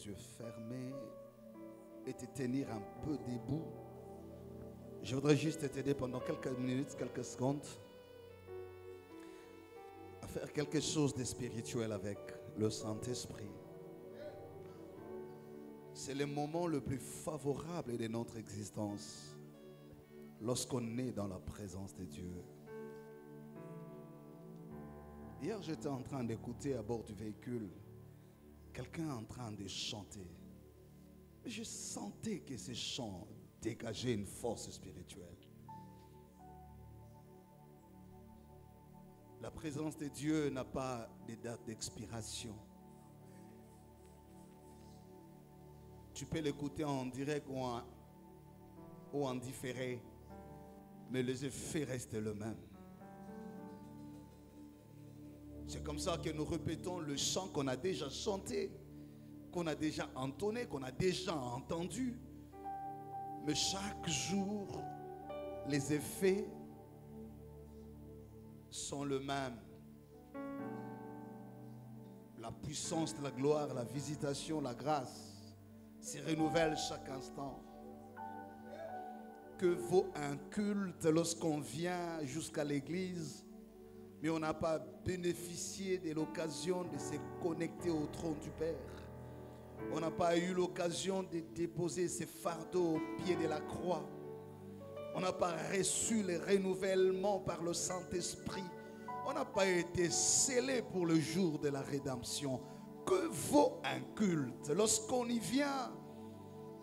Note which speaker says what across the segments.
Speaker 1: les yeux fermés et te tenir un peu debout. Je voudrais juste t'aider pendant quelques minutes, quelques secondes à faire quelque chose de spirituel avec le Saint-Esprit. C'est le moment le plus favorable de notre existence lorsqu'on est dans la présence de Dieu. Hier, j'étais en train d'écouter à bord du véhicule quelqu'un en train de chanter. Je sentais que ces chants dégageaient une force spirituelle. La présence de Dieu n'a pas de date d'expiration. Tu peux l'écouter en direct ou en différé, mais les effets restent les mêmes. C'est comme ça que nous répétons le chant qu'on a déjà chanté, qu'on a déjà entonné, qu'on a déjà entendu. Mais chaque jour, les effets sont les mêmes. La puissance de la gloire, la visitation, la grâce se renouvelle chaque instant. Que vaut un culte lorsqu'on vient jusqu'à l'église, mais on n'a pas bénéficié de l'occasion de se connecter au trône du Père. On n'a pas eu l'occasion de déposer ses fardeaux au pied de la croix. On n'a pas reçu le renouvellement par le Saint-Esprit. On n'a pas été scellé pour le jour de la rédemption. Que vaut un culte lorsqu'on y vient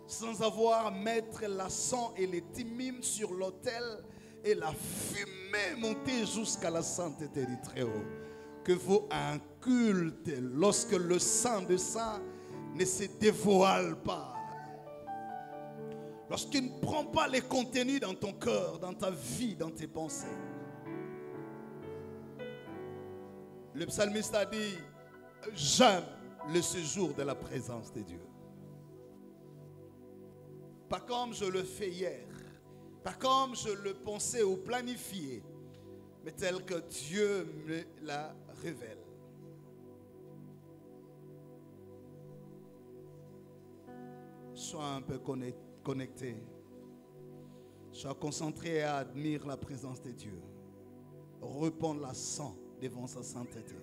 Speaker 1: sans avoir mettre l'encens et les thymmes sur l'autel et la fumée monter jusqu'à la sainteté du Très-Haut? Que vaut un culte lorsque le Saint des Saints ne se dévoile pas? Lorsqu'il ne prend pas les contenus dans ton cœur, dans ta vie, dans tes pensées. Le psalmiste a dit: j'aime le séjour de la présence de Dieu. Pas comme je le fais hier, pas comme je le pensais ou planifié, mais tel que Dieu me la révèle. Sois un peu connecté. Sois concentré à admirer la présence de Dieu. Répands la sang devant sa sainteté.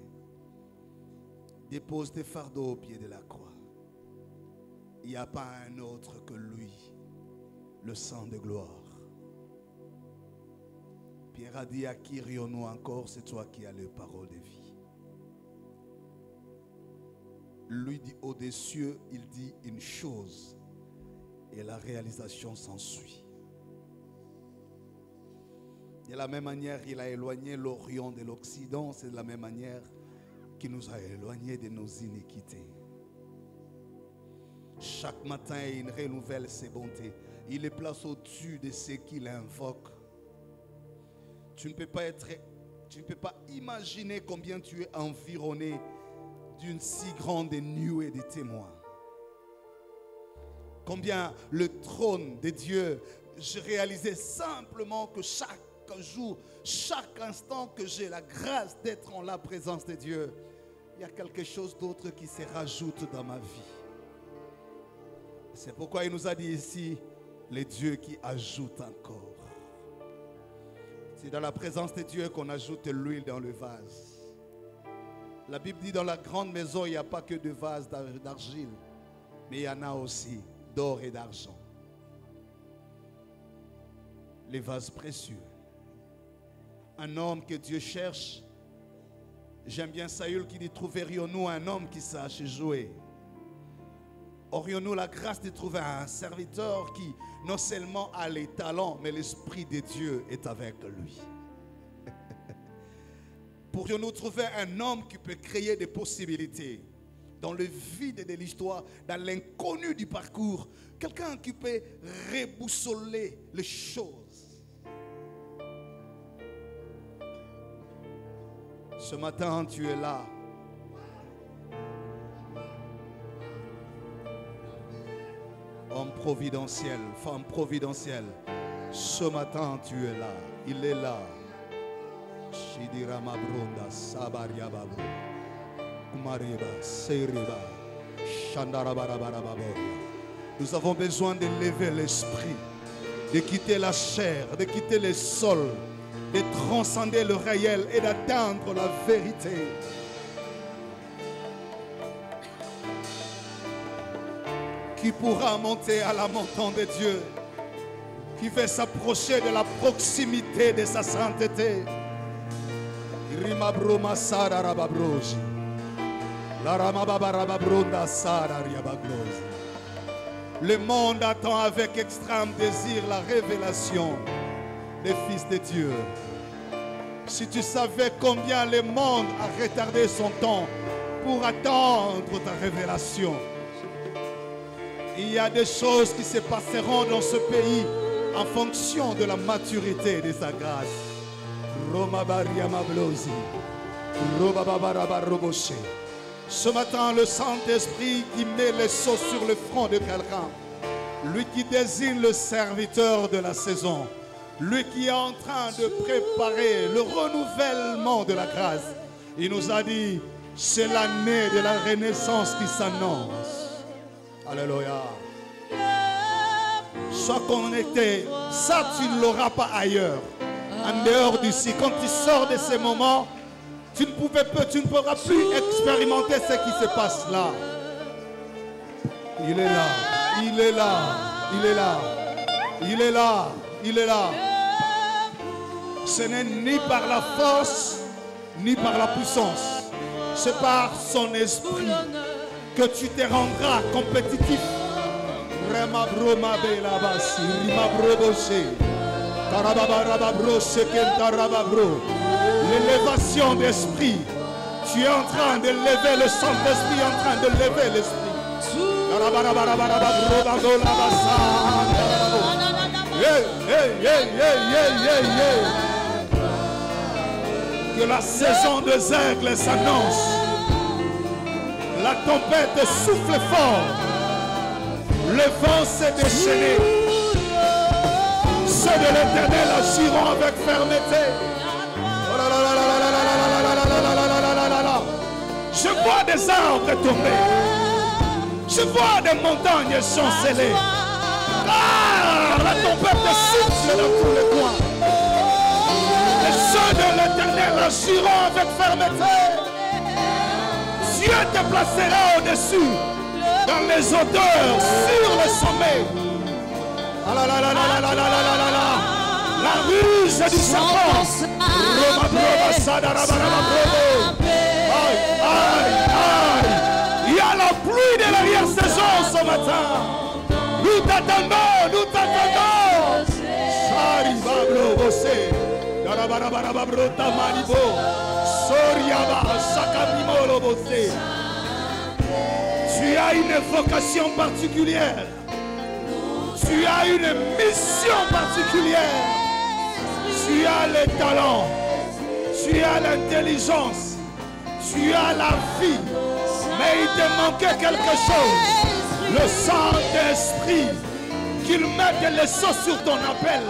Speaker 1: Dépose tes fardeaux au pied de la croix. Il n'y a pas un autre que lui, le sang de gloire. Pierre a dit: à qui irions-nous encore? C'est toi qui as les paroles de vie. Lui dit au-dessus, il dit une chose et la réalisation s'ensuit. De la même manière, il a éloigné l'Orient de l'Occident. C'est de la même manière qu'il nous a éloignés de nos iniquités. Chaque matin, il renouvelle ses bontés. Il les place au-dessus de ceux qu'il invoque. Tu ne peux pas imaginer combien tu es environné d'une si grande nuée de témoins. Combien le trône de Dieu, je réalisais simplement que chaque jour, chaque instant que j'ai la grâce d'être en la présence de Dieu, il y a quelque chose d'autre qui se rajoute dans ma vie. C'est pourquoi il nous a dit ici, les dieux qui ajoutent encore. C'est dans la présence de Dieu qu'on ajoute l'huile dans le vase. La Bible dit dans la grande maison, il n'y a pas que de vases d'argile, mais il y en a aussi d'or et d'argent. Les vases précieux. Un homme que Dieu cherche. J'aime bien Saül qui dit: trouverions-nous un homme qui sache jouer? Aurions-nous la grâce de trouver un serviteur qui non seulement a les talents, mais l'Esprit de Dieu est avec lui? Pourrions-nous trouver un homme qui peut créer des possibilités dans le vide de l'histoire, dans l'inconnu du parcours? Quelqu'un qui peut reboussoler les choses. Ce matin, tu es là. Homme providentiel, femme providentielle, ce matin tu es là, il est là. Shidira Mabronda, Sabaria Babu, Kumariba, Seriba, Nous avons besoin de lever l'esprit, de quitter la chair, de quitter les sols, de transcender le réel et d'atteindre la vérité. Qui pourra monter à la montagne de Dieu, qui veut s'approcher de la proximité de sa sainteté. Le monde attend avec extrême désir la révélation des fils de Dieu. Si tu savais combien le monde a retardé son temps pour attendre ta révélation. Il y a des choses qui se passeront dans ce pays en fonction de la maturité de sa grâce. Ce matin, le Saint-Esprit qui met les seaux sur le front de quelqu'un, lui qui désigne le serviteur de la saison, lui qui est en train de préparer le renouvellement de la grâce, il nous a dit, c'est l'année de la renaissance qui s'annonce. Alléluia. Sois connecté. Ça, tu ne l'auras pas ailleurs. En dehors d'ici. Quand tu sors de ces moments, tu ne pourras plus expérimenter ce qui se passe là. Il est là. Il est là. Il est là. Il est là. Il est là. Ce n'est ni par la force, ni par la puissance. C'est par son esprit que tu te rendras compétitif. L'élévation d'esprit. Tu es en train de lever le Saint-Esprit, en train de lever l'esprit. Que la saison des aigles s'annonce. La tempête souffle fort. Le vent s'est déchaîné. Ceux de l'Éternel agiront avec fermeté. Je vois des arbres tomber. Je vois des montagnes chanceler. Ah, la tempête souffle dans tous les coins. Et ceux de l'Éternel agiront avec fermeté. Dieu te placera au-dessus, dans les hauteurs, sur le sommet. La ruse du serpent. Il y a la pluie de l'arrière-saison ce matin. Nous t'attendons, nous t'attendons. Tu as une vocation particulière. Tu as une mission particulière. Tu as les talents. Tu as l'intelligence. Tu as la vie. Mais il te manquait quelque chose. Le Saint-Esprit. Qu'il mette les sceaux sur ton appel.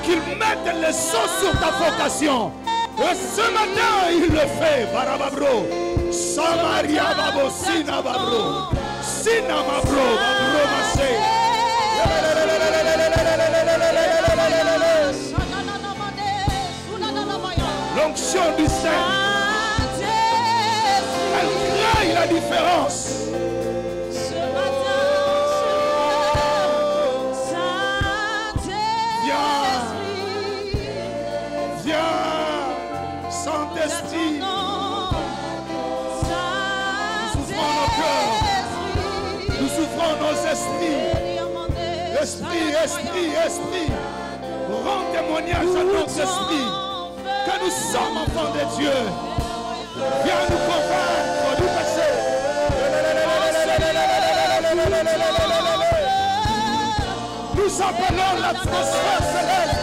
Speaker 1: Qu'il mette les sceaux sur ta vocation. Et ce matin, il le fait. Barababro. Samaria babo sina babro. Sina babro. Babro massé. L'onction du Saint. Elle crée la différence. Saint-Esprit, nous souffrons nos esprits. Esprit, rends témoignage à notre esprit que nous sommes enfants de Dieu. Viens nous convaincre du péché. Nous appelons l'atmosphère céleste.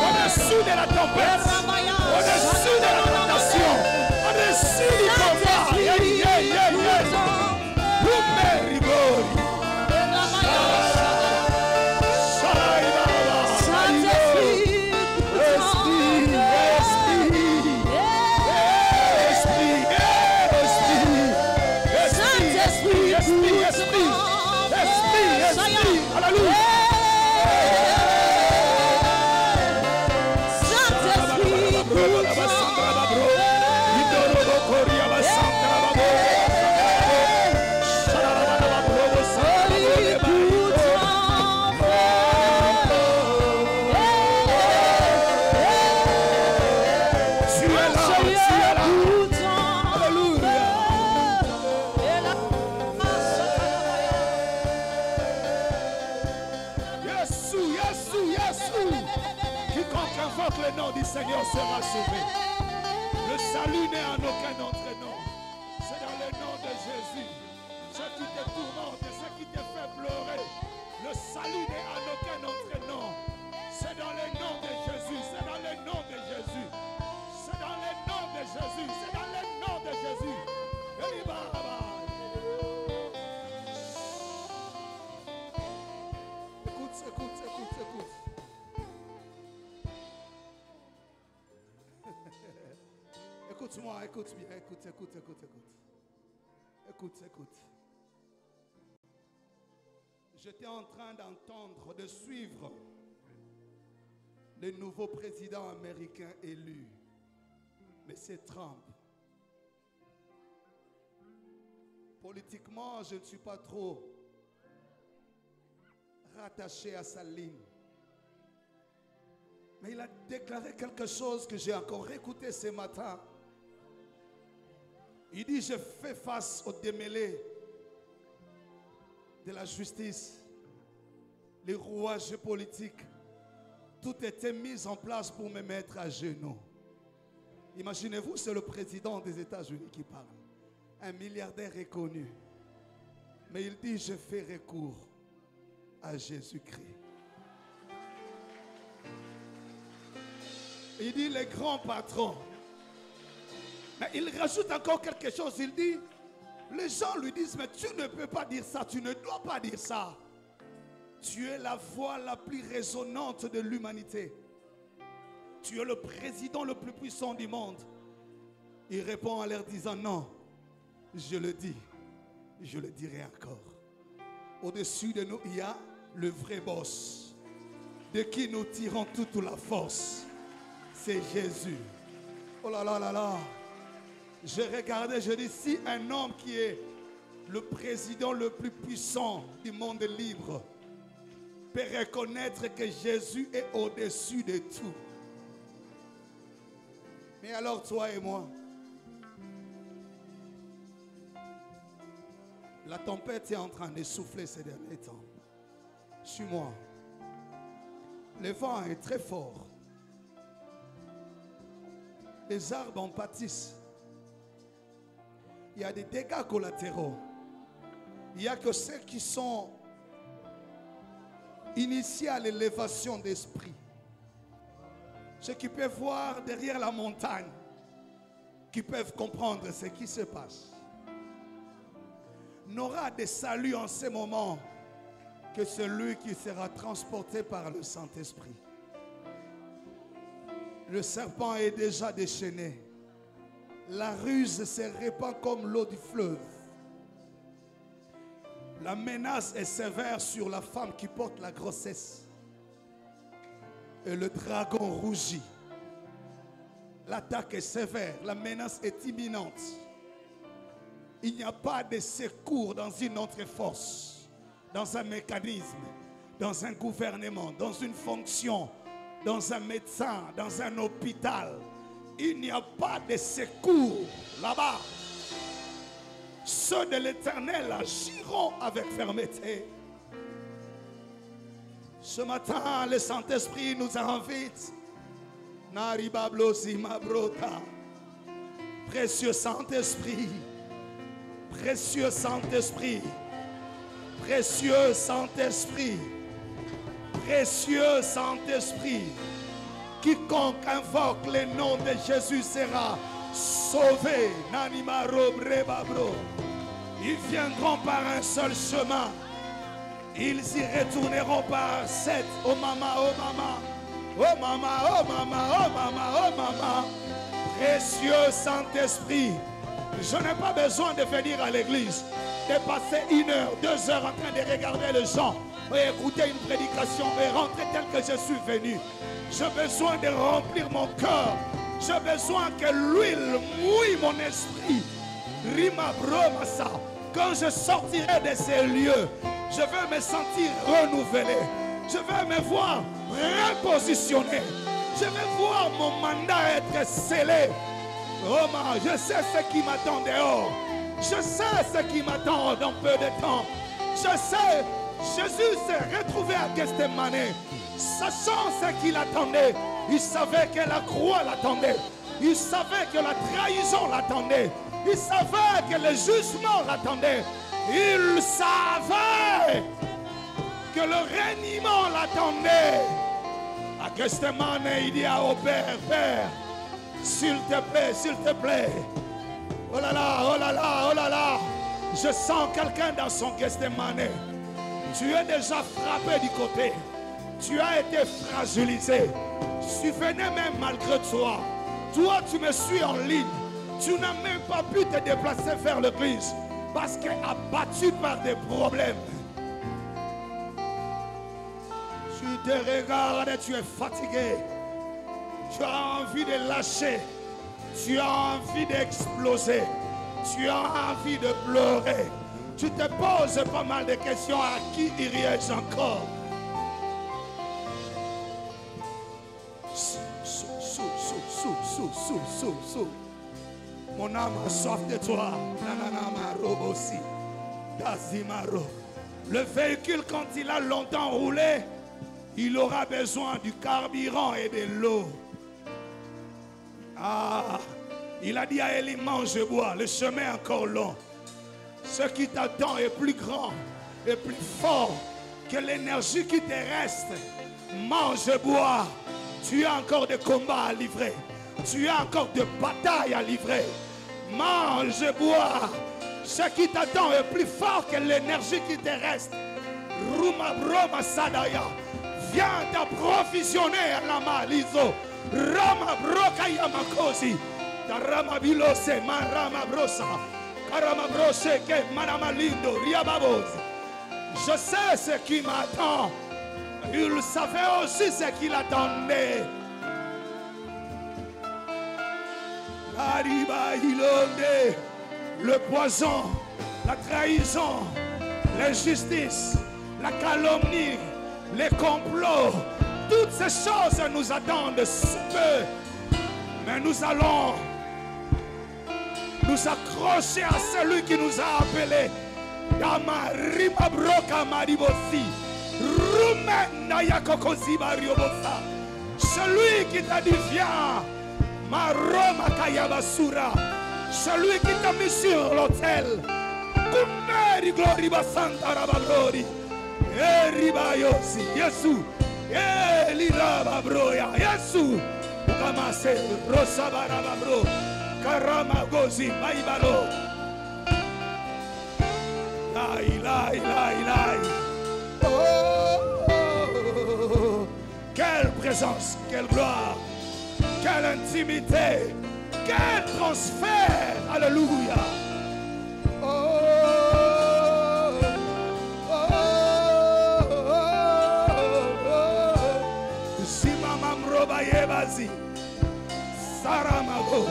Speaker 1: Au-dessus de la tempête, au-dessus de la tentation, au-dessus du combat. Seigneur sera sauvé. Le salut n'est en aucun autre nom. C'est dans le nom de Jésus. Ce qui te tourmente, ce qui te fait pleurer, le salut n'est en aucun autre nom. C'est dans le nom de Jésus. C'est dans le nom de Jésus. C'est dans le nom de Jésus. C'est dans le nom de Jésus. Écoute. Écoute-moi, écoute bien, écoute. J'étais en train d'entendre, de suivre le nouveau président américain élu, M. Trump. Politiquement, je ne suis pas trop rattaché à sa ligne. Mais il a déclaré quelque chose que j'ai encore écouté ce matin. Il dit, je fais face aux démêlés de la justice, les rouages politiques. Tout était mis en place pour me mettre à genoux. Imaginez-vous, c'est le président des États-Unis qui parle. Un milliardaire reconnu. Mais il dit, je fais recours à Jésus-Christ. Il dit, les grands patrons. Mais il rajoute encore quelque chose. Il dit, les gens lui disent, mais tu ne peux pas dire ça, tu ne dois pas dire ça. Tu es la voix la plus résonnante de l'humanité. Tu es le président le plus puissant du monde. Il répond en leur disant, non, je le dis, je le dirai encore. Au-dessus de nous, il y a le vrai boss, de qui nous tirons toute la force. C'est Jésus. Oh là là là là. Je regardais, je dis, si un homme qui est le président le plus puissant du monde libre peut reconnaître que Jésus est au-dessus de tout. Mais alors toi et moi, la tempête est en train de souffler ces derniers temps. Suis-moi. Le vent est très fort. Les arbres en pâtissent. Il y a des dégâts collatéraux. Il n'y a que ceux qui sont initiés à l'élévation d'esprit. Ceux qui peuvent voir derrière la montagne, qui peuvent comprendre ce qui se passe. N'aura de salut en ce moment que celui qui sera transporté par le Saint-Esprit. Le serpent est déjà déchaîné. La ruse se répand comme l'eau du fleuve. La menace est sévère sur la femme qui porte la grossesse. Et le dragon rougit. L'attaque est sévère. La menace est imminente. Il n'y a pas de secours dans une autre force, dans un mécanisme, dans un gouvernement, dans une fonction, dans un médecin, dans un hôpital. Il n'y a pas de secours là-bas. Ceux de l'Éternel agiront avec fermeté. Ce matin, le Saint-Esprit nous invite. Naribablosi Mabrota. Précieux Saint-Esprit. Précieux Saint-Esprit. Précieux Saint-Esprit. Précieux Saint-Esprit. Quiconque invoque le nom de Jésus sera sauvé. Nanimaro Brebabro. Ils viendront par un seul chemin. Ils y retourneront par 7. Oh maman, oh maman. Oh maman, oh maman, oh maman, oh maman. Précieux Saint-Esprit. Je n'ai pas besoin de venir à l'église, de passer 1 heure, 2 heures en train de regarder les gens et écouter une prédication et rentrer tel que je suis venu. J'ai besoin de remplir mon cœur. J'ai besoin que l'huile mouille mon esprit. Rima bromasa. Quand je sortirai de ces lieux, je vais me sentir renouvelé. Je vais me voir repositionné. Je vais voir mon mandat être scellé. Oh man, je sais ce qui m'attend dehors. Je sais ce qui m'attend dans peu de temps. Je sais, Jésus s'est retrouvé à Gethsémane. Sachant ce qu'il attendait, il savait que la croix l'attendait. Il savait que la trahison l'attendait. Il savait que le jugement l'attendait. Il savait que le reniement l'attendait. À Gethsémane, il dit au Père, Père, s'il te plaît. Oh là là, oh là là, oh là là. Je sens quelqu'un dans son Gethsémane. Tu es déjà frappé du côté. Tu as été fragilisé. Tu venais même malgré toi. Toi, tu me suis en ligne. Tu n'as même pas pu te déplacer vers l'église parce que abattu par des problèmes. Tu te regardes et tu es fatigué. Tu as envie de lâcher. Tu as envie d'exploser. Tu as envie de pleurer. Tu te poses pas mal de questions. À qui irais-je encore? Sous. Mon âme a soif de toi. Le véhicule, quand il a longtemps roulé, il aura besoin du carburant et de l'eau. Ah, il a dit à Élie, mange et bois. Le chemin est encore long. Ce qui t'attend est plus grand et plus fort que l'énergie qui te reste. Mange et bois. Tu as encore des combats à livrer. Tu as encore des batailles à livrer. Mange et bois. Ce qui t'attend est plus fort que l'énergie qui te reste. Ruma broma sadaya. Viens t'approvisionner à la malizo. Rama broka yamakosi. Tarama bilose marama brosa. Karama brose ke manama lindo riababos. Je sais ce qui m'attend. Il savait aussi ce qu'il attendait. Le poison, la trahison, l'injustice, la calomnie, les complots, toutes ces choses nous attendent sous peu. Mais nous allons nous accrocher à celui qui nous a appelés. Celui qui t'a dit viens. Celui qui t'a mis sur l'autel. Yesu. Yesu. Oh, quelle présence, quelle gloire. Quelle intimité, quel transfert, alléluia. Oh, oh, oh,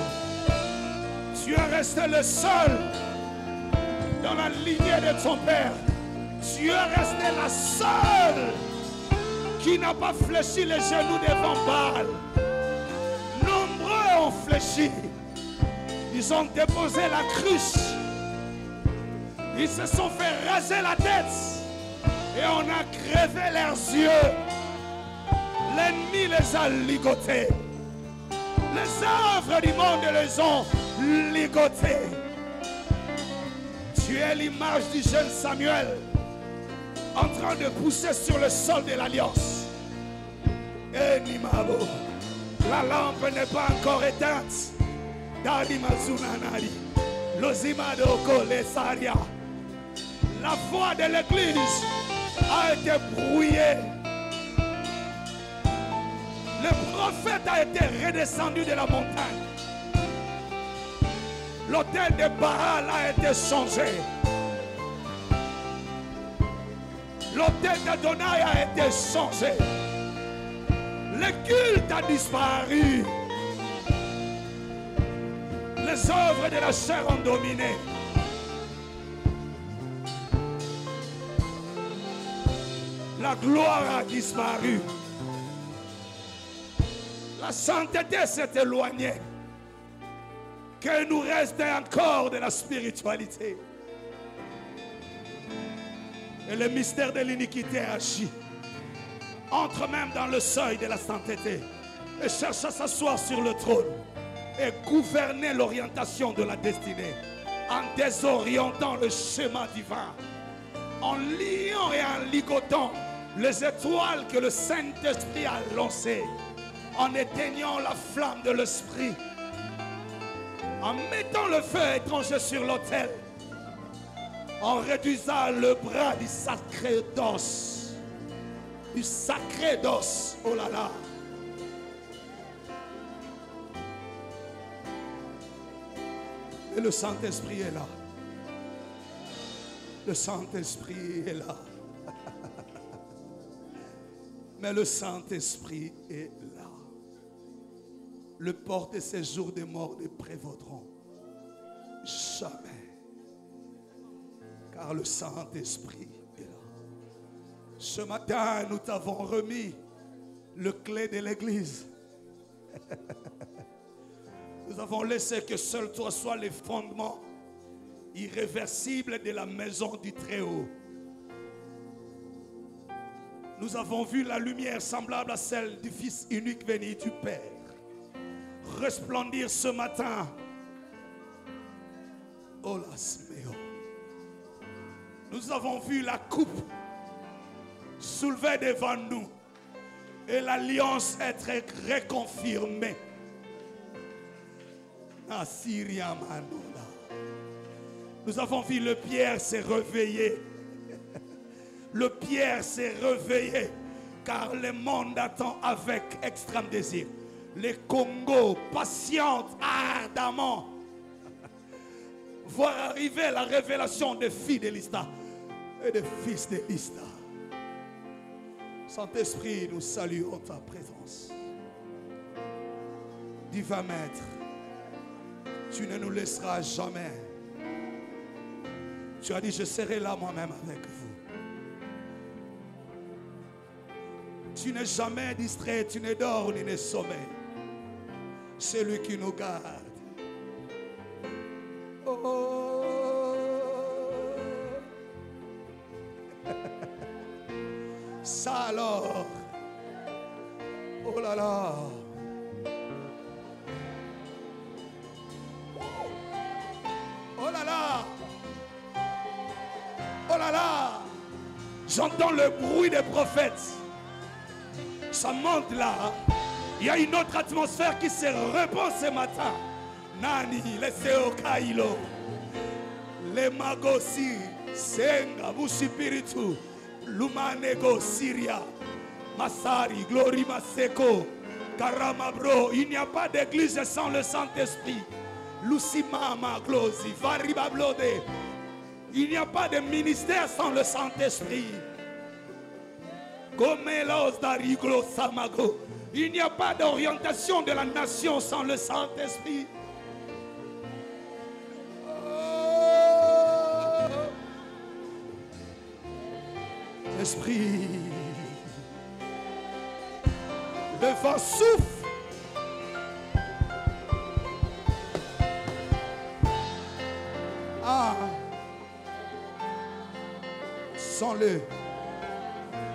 Speaker 1: tu es resté le seul dans la lignée de ton père. Tu es resté la seule qui n'a pas fléchi les genoux devant Baal. Nombreux ont fléchi. Ils ont déposé la cruche. Ils se sont fait raser la tête. Et on a crevé leurs yeux. L'ennemi les a ligotés. Les œuvres du monde les ont ligotés. Tu es l'image du jeune Samuel en train de pousser sur le sol de l'alliance. Et Nimabo, la lampe n'est pas encore éteinte. Dadi Mazunanari, Lozimado Kolesaria. La foi de l'église a été brouillée. Le prophète a été redescendu de la montagne. L'autel de Baal a été changé. L'autel d'Adonai a été changé. Le culte a disparu. Les œuvres de la chair ont dominé. La gloire a disparu. La sainteté s'est éloignée. Que nous reste encore de la spiritualité. Et le mystère de l'iniquité agit. Entre même dans le seuil de la sainteté. Et cherche à s'asseoir sur le trône. Et gouverner l'orientation de la destinée. En désorientant le schéma divin. En liant et en ligotant les étoiles que le Saint-Esprit a lancées. En éteignant la flamme de l'esprit. En mettant le feu étranger sur l'autel. En réduisant le bras du sacré d'os. Du sacré d'os. Oh là là. Et le Saint-Esprit est là. Le Saint-Esprit est là. Mais le Saint-Esprit est là. Le port de séjour des morts ne prévaudront jamais. Car le Saint-Esprit est là. Ce matin, nous t'avons remis le clé de l'église. Nous avons laissé que seul toi sois les fondements irréversibles de la maison du Très-Haut. Nous avons vu la lumière semblable à celle du Fils unique venu du Père resplendir ce matin. Olasmeo. Nous avons vu la coupe soulevée devant nous et l'alliance être reconfirmée. Assyria Manola. Nous avons vu le Pierre s'est réveillé. Le Pierre s'est réveillé car le monde attend avec extrême désir. Les Congos patientent ardemment voir arriver la révélation des filles de l'Ista et des fils de l'Ista. Saint-Esprit, nous saluons ta présence. Divin Maître, tu ne nous laisseras jamais. Tu as dit, je serai là moi-même avec vous. Tu n'es jamais distrait, tu ne dors ni ne sommeilles. C'est lui qui nous garde. Oh. Ça alors. Oh là là. Oh là là. Oh là là. J'entends le bruit des prophètes. Ça monte là. Il y a une autre atmosphère qui se répand ce matin. Nani, les Seokailo, les Magosi, Senga, Mushipiritu, Lumanego, Syria, Masari, Glory Maseko, Karamabro. Il n'y a pas d'église sans le Saint-Esprit. Lucimama, Glosi, Varibablode. Il n'y a pas de ministère sans le Saint-Esprit. Gomelos Dariglo Samago. Il n'y a pas d'orientation de la nation sans le Saint-Esprit. Oh. Esprit. Le vent souffle. Ah. Sens-le.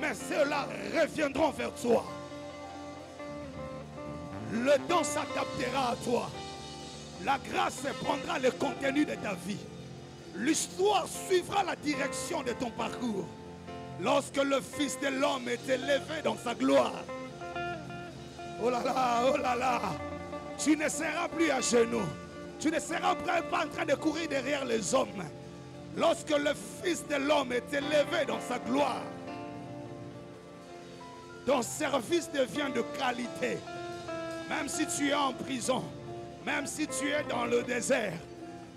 Speaker 1: mais ceux-là reviendront vers toi. Le don s'adaptera à toi. La grâce prendra le contenu de ta vie. L'histoire suivra la direction de ton parcours. Lorsque le Fils de l'homme est élevé dans sa gloire, oh là là, tu ne seras plus à genoux. Tu ne seras pas en train de courir derrière les hommes. Lorsque le Fils de l'homme est élevé dans sa gloire, ton service devient de qualité. Même si tu es en prison, même si tu es dans le désert,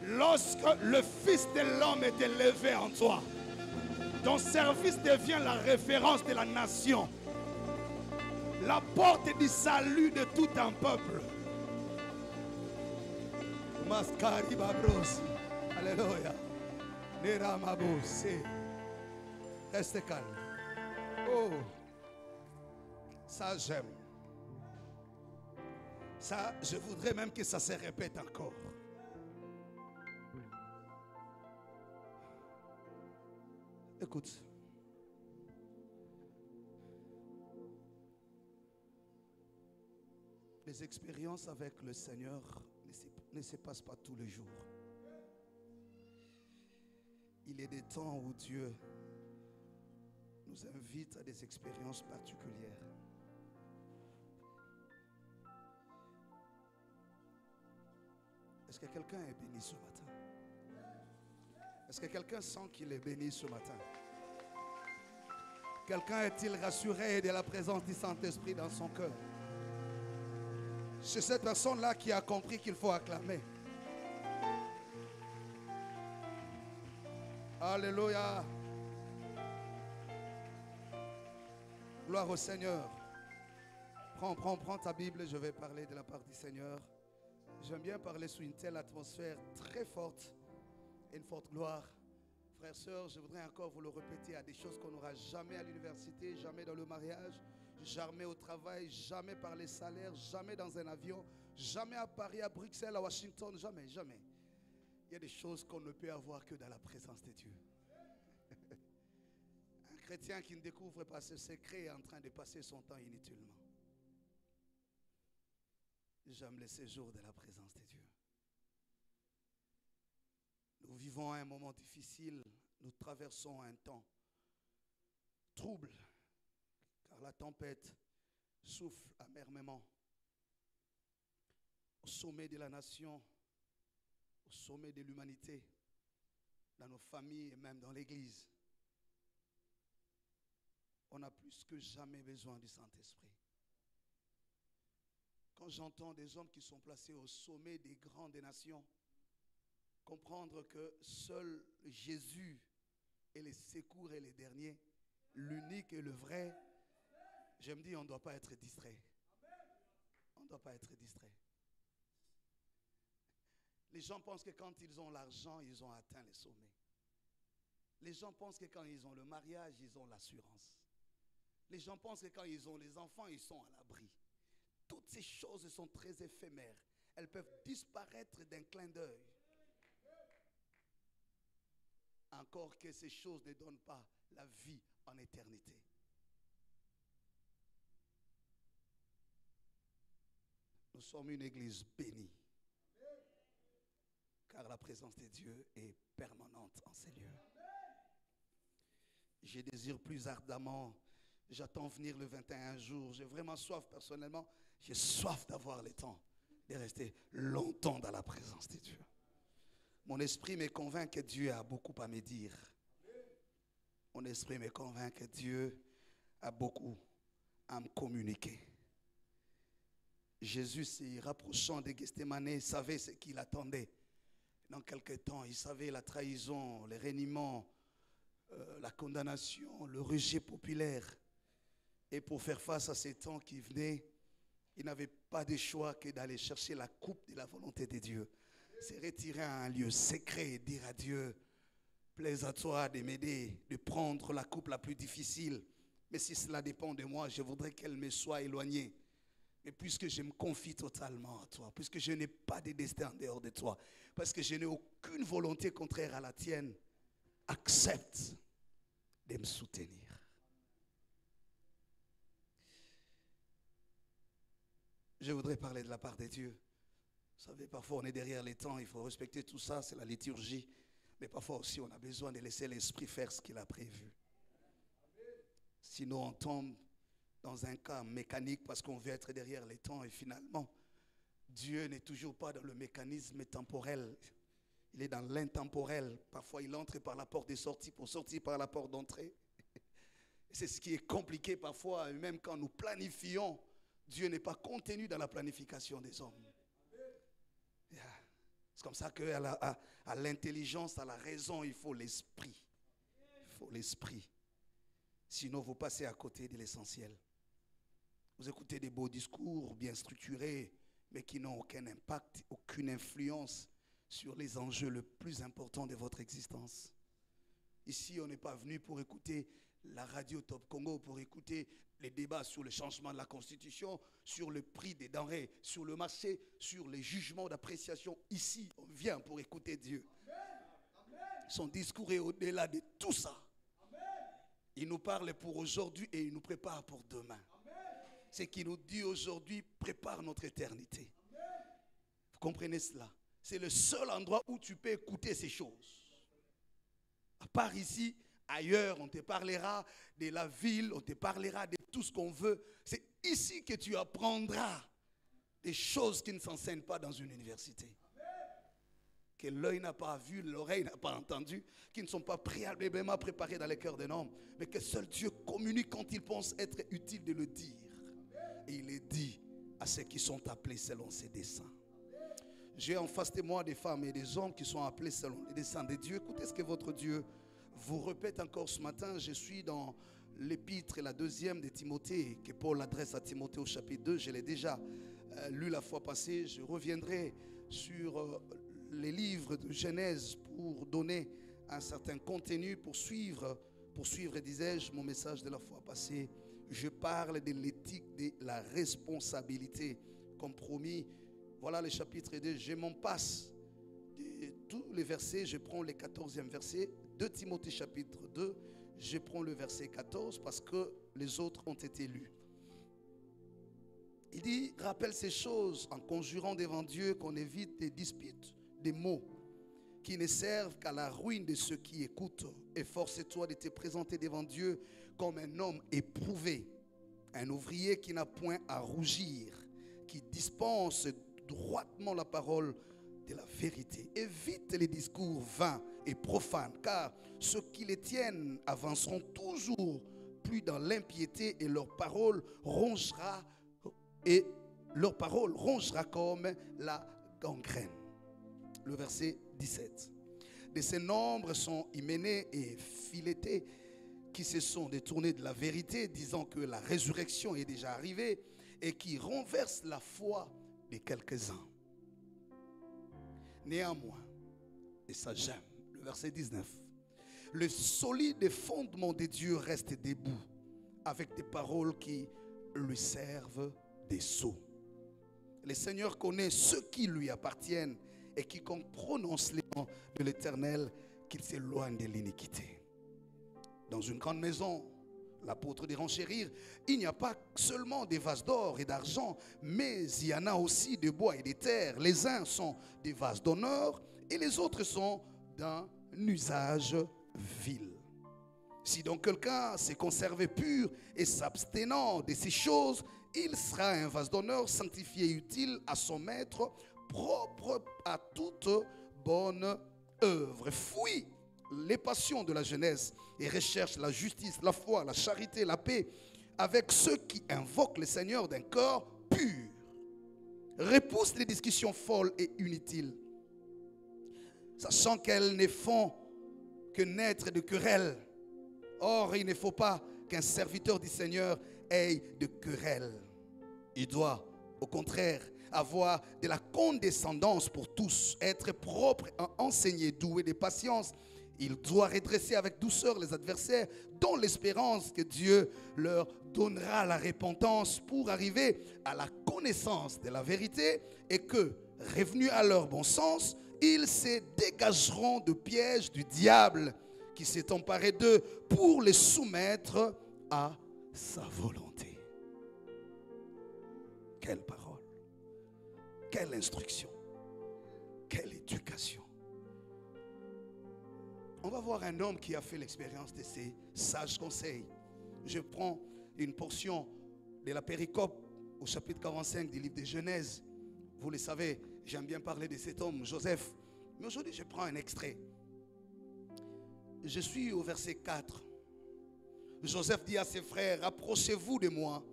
Speaker 1: lorsque le Fils de l'homme est élevé en toi, ton service devient la référence de la nation, la porte du salut de tout un peuple. Maskari Babros, alléluia. Reste calme. Oh, ça j'aime. Ça, je voudrais même que ça se répète encore. Écoute. Les expériences avec le Seigneur ne se passent pas tous les jours. Il est des temps où Dieu nous invite à des expériences particulières. Est-ce que quelqu'un est béni ce matin? Est-ce que quelqu'un sent qu'il est béni ce matin? Quelqu'un est-il rassuré de la présence du Saint-Esprit dans son cœur? C'est cette personne-là qui a compris qu'il faut acclamer. Alléluia. Gloire au Seigneur. Prends ta Bible, je vais parler de la part du Seigneur. J'aime bien parler sous une telle atmosphère très forte et une forte gloire. Frères, sœurs, je voudrais encore vous le répéter, à des choses qu'on n'aura jamais à l'université, jamais dans le mariage, jamais au travail, jamais par les salaires, jamais dans un avion, jamais à Paris, à Bruxelles, à Washington, jamais, jamais. Il y a des choses qu'on ne peut avoir que dans la présence de Dieu. Un chrétien qui ne découvre pas ce secret est en train de passer son temps inutilement. J'aime le séjour de la présence de Dieu. Nous vivons un moment difficile, nous traversons un temps trouble, car la tempête souffle amèrement au sommet de la nation, au sommet de l'humanité, dans nos familles et même dans l'Église. On a plus que jamais besoin du Saint-Esprit. Quand j'entends des hommes qui sont placés au sommet des grandes nations, comprendre que seul Jésus est le secours et le dernier, l'unique et le vrai, je me dis on ne doit pas être distrait. On ne doit pas être distrait. Les gens pensent que quand ils ont l'argent, ils ont atteint le sommet. Les gens pensent que quand ils ont le mariage, ils ont l'assurance. Les gens pensent que quand ils ont les enfants, ils sont à l'abri. Toutes ces choses sont très éphémères. Elles peuvent disparaître d'un clin d'œil. Encore que ces choses ne donnent pas la vie en éternité. Nous sommes une église bénie. Car la présence de Dieu est permanente en ces lieux. Je désire plus ardemment. J'attends venir le 21 jours. J'ai vraiment soif personnellement. J'ai soif d'avoir le temps de rester longtemps dans la présence de Dieu. Mon esprit me convainc que Dieu a beaucoup à me dire. Mon esprit me convainc que Dieu a beaucoup à me communiquer. Jésus, se rapprochant de Gethsémane, savait ce qu'il attendait. Dans quelques temps, il savait la trahison, le reniement, la condamnation, le rejet populaire. Et pour faire face à ces temps qui venaient, il n'avait pas de choix que d'aller chercher la coupe de la volonté de Dieu. Se retirer à un lieu secret et dire à Dieu, plaise à toi de m'aider, de prendre la coupe la plus difficile. Mais si cela dépend de moi, je voudrais qu'elle me soit éloignée. Mais puisque je me confie totalement à toi, puisque je n'ai pas de destin en dehors de toi, parce que je n'ai aucune volonté contraire à la tienne, accepte de me soutenir. Je voudrais parler de la part de Dieu. Vous savez, parfois on est derrière les temps, il faut respecter tout ça, c'est la liturgie. Mais parfois aussi on a besoin de laisser l'Esprit faire ce qu'il a prévu. Sinon on tombe dans un cas mécanique parce qu'on veut être derrière les temps et finalement, Dieu n'est toujours pas dans le mécanisme temporel. Il est dans l'intemporel. Parfois il entre par la porte de sortie pour sortir par la porte d'entrée. C'est ce qui est compliqué parfois, même quand nous planifions, Dieu n'est pas contenu dans la planification des hommes. C'est comme ça qu'à l'intelligence, à la raison, il faut l'esprit. Il faut l'esprit. Sinon, vous passez à côté de l'essentiel. Vous écoutez des beaux discours bien structurés, mais qui n'ont aucun impact, aucune influence sur les enjeux les plus importants de votre existence. Ici, on n'est pas venu pour écouter la radio Top Congo, pour écouter les débats sur le changement de la Constitution, sur le prix des denrées, sur le marché, sur les jugements d'appréciation. Ici, on vient pour écouter Dieu. Son discours est au-delà de tout ça. Il nous parle pour aujourd'hui et il nous prépare pour demain. Ce qu'il nous dit aujourd'hui prépare notre éternité. Vous comprenez cela? C'est le seul endroit où tu peux écouter ces choses. À part ici, ailleurs, on te parlera de la ville, on te parlera de tout ce qu'on veut. C'est ici que tu apprendras des choses qui ne s'enseignent pas dans une université. Que l'œil n'a pas vu, l'oreille n'a pas entendu, qui ne sont pas préalablement préparés dans les cœurs d'un homme, mais que seul Dieu communique quand il pense être utile de le dire. Et il est dit à ceux qui sont appelés selon ses desseins. J'ai en face de moi des femmes et des hommes qui sont appelés selon les desseins de Dieu. Écoutez ce que votre Dieu vous répète encore ce matin. Je suis dans l'épître, la deuxième de Timothée, que Paul adresse à Timothée au chapitre 2. Je l'ai déjà lu la fois passée. Je reviendrai sur les livres de Genèse pour donner un certain contenu, pour suivre, disais-je, mon message de la fois passée. Je parle de l'éthique de la responsabilité. Comme promis, voilà le chapitre 2. Je m'en passe de tous les versets. Je prends le 14e verset de Timothée chapitre 2. Je prends le verset 14 parce que les autres ont été lus. Il dit, rappelle ces choses en conjurant devant Dieu qu'on évite des disputes, des mots qui ne servent qu'à la ruine de ceux qui écoutent. Efforce-toi de te présenter devant Dieu comme un homme éprouvé, un ouvrier qui n'a point à rougir, qui dispense droitement la parole de la vérité. Évite les discours vains et profanes, car ceux qui les tiennent avanceront toujours plus dans l'impiété et leur parole rongera comme la gangrène. Le verset 17. De ces nombres sont hyménés et filetés qui se sont détournés de la vérité, disant que la résurrection est déjà arrivée et qui renversent la foi de quelques-uns. Néanmoins, et ça j'aime, le verset 19, le solide fondement de Dieu reste debout avec des paroles qui lui servent des sceaux. Le Seigneur connaît ceux qui lui appartiennent et quiconque prononce les noms de l'Éternel, qu'il s'éloigne de l'iniquité. Dans une grande maison, l'apôtre dit renchérir, il n'y a pas seulement des vases d'or et d'argent, mais il y en a aussi de bois et de terre. Les uns sont des vases d'honneur et les autres sont d'un usage vil. Si donc quelqu'un s'est conservé pur et s'abstenant de ces choses, il sera un vase d'honneur sanctifié et utile à son maître, propre à toute bonne œuvre. Fuis les passions de la jeunesse et recherche la justice, la foi, la charité, la paix avec ceux qui invoquent le Seigneur d'un corps pur. Repousse les discussions folles et inutiles, sachant qu'elles ne font que naître de querelles. Or, il ne faut pas qu'un serviteur du Seigneur ait de querelles. Il doit, au contraire, avoir de la condescendance pour tous, être propre à enseigner, doué de patience. Il doit redresser avec douceur les adversaires, dans l'espérance que Dieu leur donnera la repentance pour arriver à la connaissance de la vérité et que, revenus à leur bon sens, ils se dégageront de pièges du diable qui s'est emparé d'eux pour les soumettre à sa volonté. Quelle parole! Quelle instruction, quelle éducation. On va voir un homme qui a fait l'expérience de ces sages conseils. Je prends une portion de la péricope au chapitre 45 du livre de Genèse. Vous le savez, j'aime bien parler de cet homme, Joseph. Mais aujourd'hui, je prends un extrait. Je suis au verset 4. Joseph dit à ses frères, approchez-vous de moi.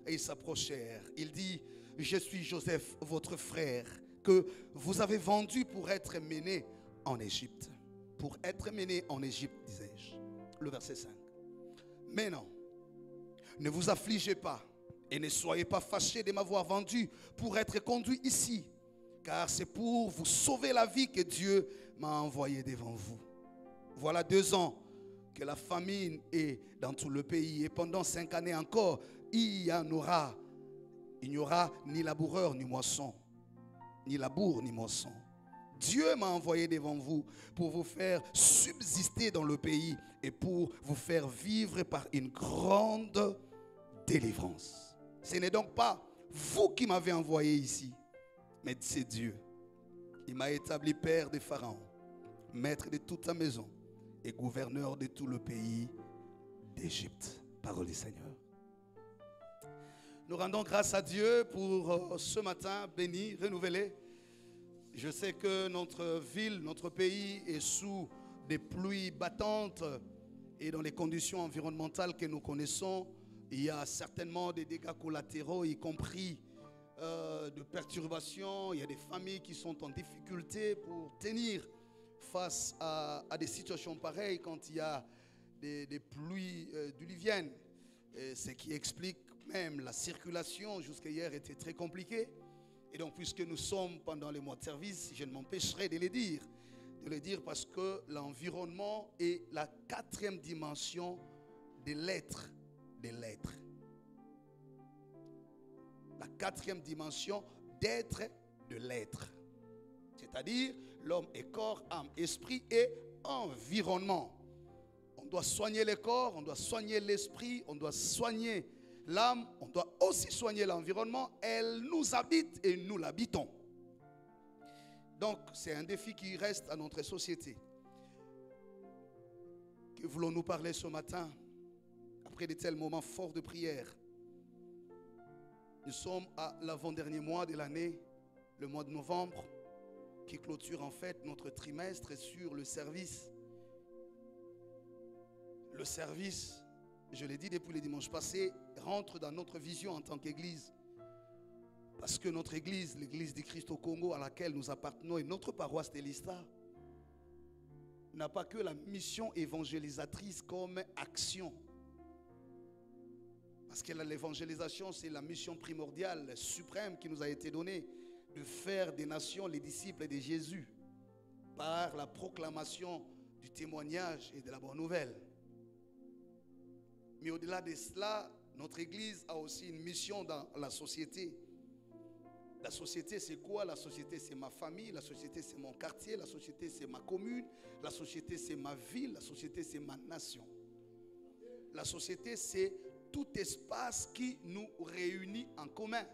Speaker 1: Et ils s'approchèrent. Il dit, je suis Joseph, votre frère, que vous avez vendu pour être mené en Égypte. Pour être mené en Égypte, disais-je. Le verset 5. Mais non, ne vous affligez pas et ne soyez pas fâchés de m'avoir vendu pour être conduit ici. Car c'est pour vous sauver la vie que Dieu m'a envoyé devant vous. Voilà 2 ans que la famine est dans tout le pays. Et pendant 5 années encore, il n'y aura ni laboureur ni moisson. Ni labour ni moisson. Dieu m'a envoyé devant vous pour vous faire subsister dans le pays et pour vous faire vivre par une grande délivrance. Ce n'est donc pas vous qui m'avez envoyé ici, mais c'est Dieu. Il m'a établi père de Pharaon, maître de toute sa maison et gouverneur de tout le pays d'Égypte. Parole du Seigneur. Nous rendons grâce à Dieu pour ce matin béni, renouvelé. Je sais que notre ville, notre pays est sous des pluies battantes et dans les conditions environnementales que nous connaissons, il y a certainement des dégâts collatéraux, y compris de perturbations. Il y a des familles qui sont en difficulté pour tenir face à des situations pareilles quand il y a des pluies diluviennes. Ce qui explique même la circulation jusqu'à hier était très compliquée. Et donc, puisque nous sommes pendant les mois de service, je ne m'empêcherai de le dire parce que l'environnement est la 4e dimension de l'être. La 4e dimension d'être de l'être. C'est-à-dire, l'homme est corps, âme, esprit et environnement. On doit soigner le corps, on doit soigner l'esprit, on doit soigner l'âme, on doit aussi soigner l'environnement. Elle nous habite et nous l'habitons. Donc, c'est un défi qui reste à notre société. Que voulons-nous parler ce matin, après de tels moments forts de prière? Nous sommes à l'avant-dernier mois de l'année, le mois de novembre, qui clôture en fait notre trimestre sur le service. Le service, je l'ai dit depuis le dimanche passé, rentre dans notre vision en tant qu'Église. Parce que notre Église, l'Église du Christ au Congo à laquelle nous appartenons et notre paroisse d'Elista, n'a pas que la mission évangélisatrice comme action. Parce que l'évangélisation, c'est la mission primordiale, suprême qui nous a été donnée, de faire des nations les disciples de Jésus par la proclamation du témoignage et de la bonne nouvelle. Mais au-delà de cela, notre Église a aussi une mission dans la société. La société, c'est quoi? La société, c'est ma famille. La société, c'est mon quartier. La société, c'est ma commune. La société, c'est ma ville. La société, c'est ma nation. La société, c'est tout espace qui nous réunit en commun.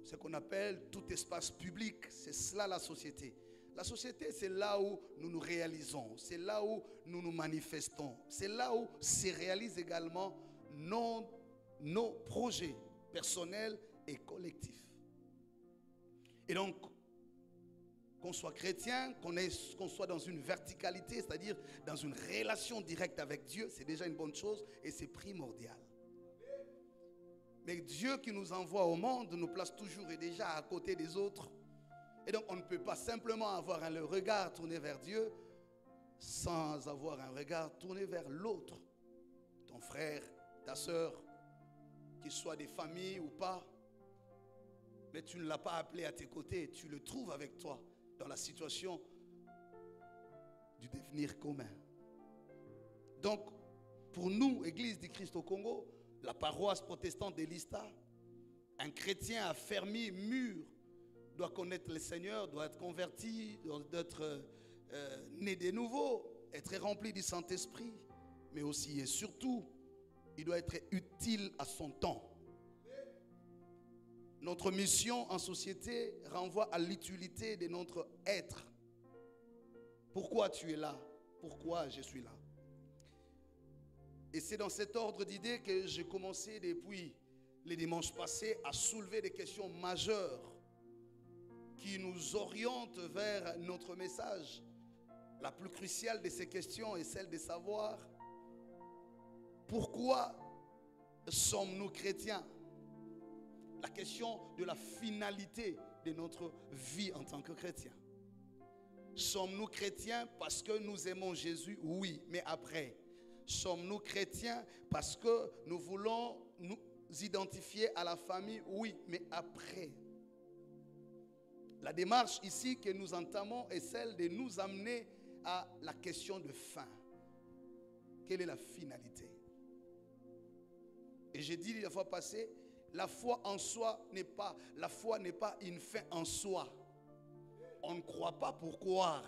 Speaker 1: Ce qu'on appelle tout espace public. C'est cela la société. La société, c'est là où nous nous réalisons. C'est là où nous nous manifestons. C'est là où se réalisent également nos projets personnels et collectifs. Et donc, qu'on soit chrétien, qu'on soit dans une verticalité, c'est-à-dire dans une relation directe avec Dieu, c'est déjà une bonne chose et c'est primordial. Mais Dieu qui nous envoie au monde nous place toujours et déjà à côté des autres. Et donc, on ne peut pas simplement avoir un regard tourné vers Dieu sans avoir un regard tourné vers l'autre. Ton frère, ta soeur, qu'ils soient des familles ou pas. Mais tu ne l'as pas appelé à tes côtés. Tu le trouves avec toi dans la situation du devenir commun. Donc, pour nous, Église du Christ au Congo, la paroisse protestante d'Elista, un chrétien affermi, mûr, doit connaître le Seigneur, doit être converti, doit être né de nouveau, être rempli du Saint-Esprit, mais aussi et surtout, il doit être utile à son temps. Notre mission en société renvoie à l'utilité de notre être. Pourquoi tu es là? Pourquoi je suis là? Et c'est dans cet ordre d'idées que j'ai commencé depuis les dimanches passés à soulever des questions majeures qui nous orientent vers notre message. La plus cruciale de ces questions est celle de savoir pourquoi sommes-nous chrétiens? La question de la finalité de notre vie en tant que chrétiens. Sommes-nous chrétiens parce que nous aimons Jésus? Oui, mais après. Sommes-nous chrétiens parce que nous voulons nous identifier à la famille? Oui, mais après. La démarche ici que nous entamons est celle de nous amener à la question de fin. Quelle est la finalité? Et j'ai dit la fois passée, la foi en soi la foi n'est pas une fin en soi. On ne croit pas pour croire.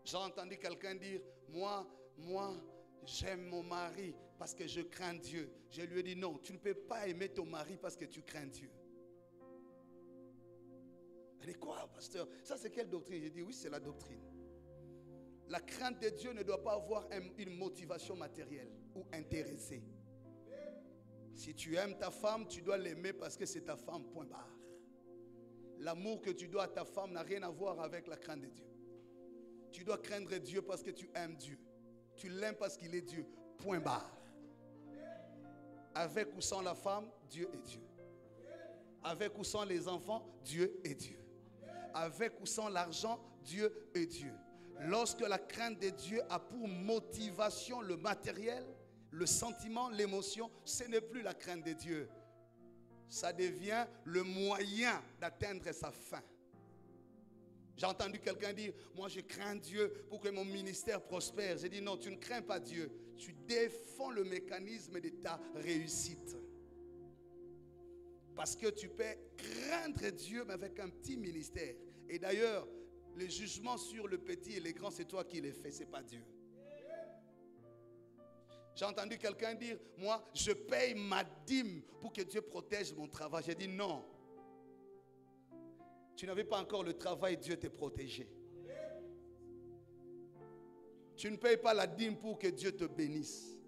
Speaker 1: J'ai entendu quelqu'un dire, moi, j'aime mon mari parce que je crains Dieu. Je lui ai dit, non, tu ne peux pas aimer ton mari parce que tu crains Dieu. Elle dit, quoi, pasteur? Ça, c'est quelle doctrine? J'ai dit, oui, c'est la doctrine. La crainte de Dieu ne doit pas avoir une motivation matérielle ou intéressée. Si tu aimes ta femme, tu dois l'aimer parce que c'est ta femme, point barre. L'amour que tu dois à ta femme n'a rien à voir avec la crainte de Dieu. Tu dois craindre Dieu parce que tu aimes Dieu. Tu l'aimes parce qu'il est Dieu, point barre. Avec ou sans la femme, Dieu est Dieu. Avec ou sans les enfants, Dieu est Dieu. Avec ou sans l'argent, Dieu est Dieu. Lorsque la crainte de Dieu a pour motivation le matériel, le sentiment, l'émotion, ce n'est plus la crainte de Dieu. Ça devient le moyen d'atteindre sa fin. J'ai entendu quelqu'un dire, moi je crains Dieu pour que mon ministère prospère. J'ai dit non, tu ne crains pas Dieu. Tu défends le mécanisme de ta réussite. Parce que tu peux craindre Dieu mais avec un petit ministère. Et d'ailleurs, les jugements sur le petit et les grands, c'est toi qui les fais, ce n'est pas Dieu. J'ai entendu quelqu'un dire, moi, je paye ma dîme pour que Dieu protège mon travail. J'ai dit non. Tu n'avais pas encore le travail, Dieu t'est protégé. Tu ne payes pas la dîme pour que Dieu te bénisse.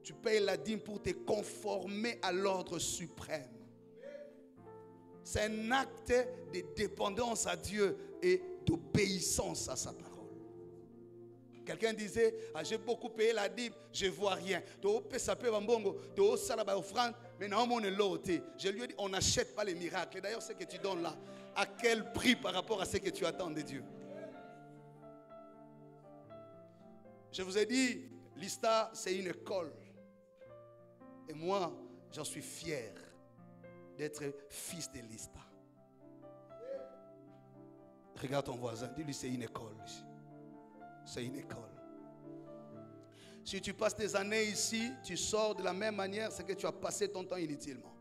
Speaker 1: Tu payes la dîme pour te conformer à l'ordre suprême. C'est un acte de dépendance à Dieu et d'obéissance à sa parole. Quelqu'un disait, ah, j'ai beaucoup payé la dîme, je ne vois rien. Mais non, je lui ai dit, on n'achète pas les miracles. D'ailleurs, ce que tu donnes là, à quel prix par rapport à ce que tu attends de Dieu? Je vous ai dit, l'ISTA, c'est une école. Et moi, j'en suis fier d'être fils de l'ISTA. Regarde ton voisin, dis-lui, c'est une école ici. C'est une école. Si tu passes des années ici, tu sors de la même manière, c'est que tu as passé ton temps inutilement.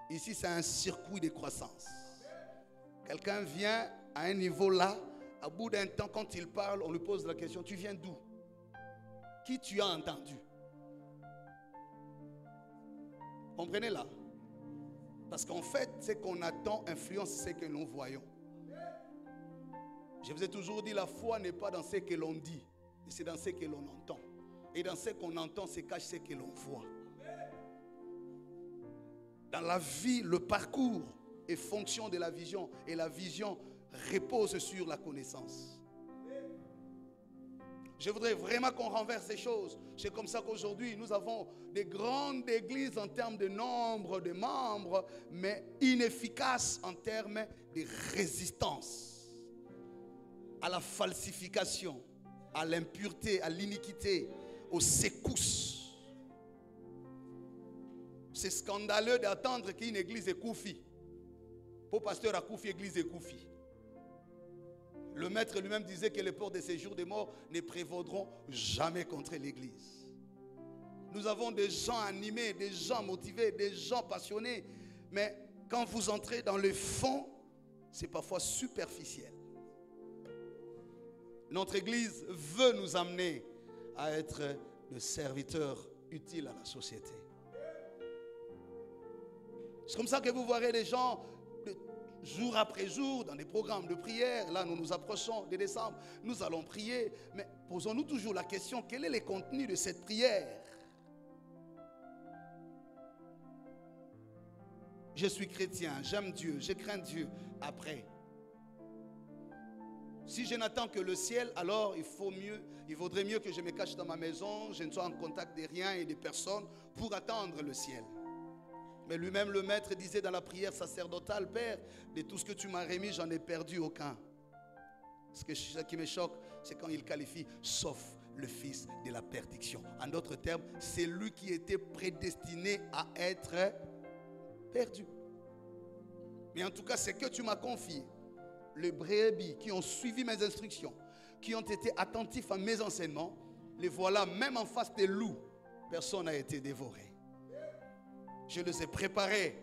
Speaker 1: Ici, c'est un circuit de croissance. Quelqu'un vient à un niveau là, à bout d'un temps, quand il parle, on lui pose la question, tu viens d'où? Qui tu as entendu? Comprenez là? Parce qu'en fait, ce qu'on attend influence ce que nous voyons. Je vous ai toujours dit, la foi n'est pas dans ce que l'on dit, c'est dans ce que l'on entend. Et dans ce qu'on entend se cache ce que l'on voit. Dans la vie, le parcours est fonction de la vision. Et la vision repose sur la connaissance. Je voudrais vraiment qu'on renverse ces choses. C'est comme ça qu'aujourd'hui, nous avons des grandes églises en termes de nombre de membres, mais inefficaces en termes de résistance à la falsification, à l'impureté, à l'iniquité, aux secousses. C'est scandaleux d'attendre qu'une église écoufie. Pour pasteur à Koufi, église écoufie. Le maître lui-même disait que les portes de ces jours de mort ne prévaudront jamais contre l'église. Nous avons des gens animés, des gens motivés, des gens passionnés. Mais quand vous entrez dans le fond, c'est parfois superficiel. Notre église veut nous amener à être des serviteurs utiles à la société. C'est comme ça que vous verrez les gens, jour après jour, dans des programmes de prière. Là, nous nous approchons de décembre. Nous allons prier. Mais posons-nous toujours la question, quel est le contenu de cette prière? Je suis chrétien, j'aime Dieu, je crains Dieu. Après, si je n'attends que le ciel, alors il vaudrait mieux que je me cache dans ma maison, je ne sois en contact de rien et de personne pour attendre le ciel. Mais lui-même, le maître disait dans la prière sacerdotale, Père, de tout ce que tu m'as remis, j'en ai perdu aucun. Ce qui me choque, c'est quand il qualifie sauf le fils de la perdition. En d'autres termes, c'est lui qui était prédestiné à être perdu. Mais en tout cas, c'est que tu m'as confié. Les brebis qui ont suivi mes instructions, qui ont été attentifs à mes enseignements, les voilà même en face des loups. Personne n'a été dévoré. Je les ai préparés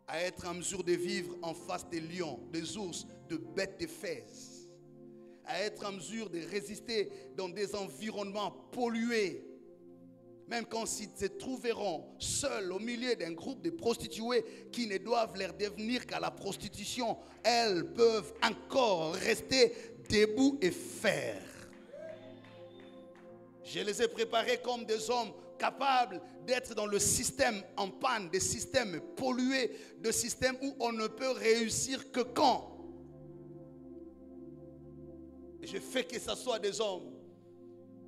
Speaker 1: à être en mesure de vivre en face des lions, des ours, de bêtes de fès, à être en mesure de résister dans des environnements pollués. Même quand ils se trouveront seuls au milieu d'un groupe de prostituées qui ne doivent leur devenir qu'à la prostitution, elles peuvent encore rester debout et faire. Je les ai préparés comme des hommes capables d'être dans le système en panne, des systèmes pollués, des systèmes où on ne peut réussir que quand. Et je fais que ce soit des hommes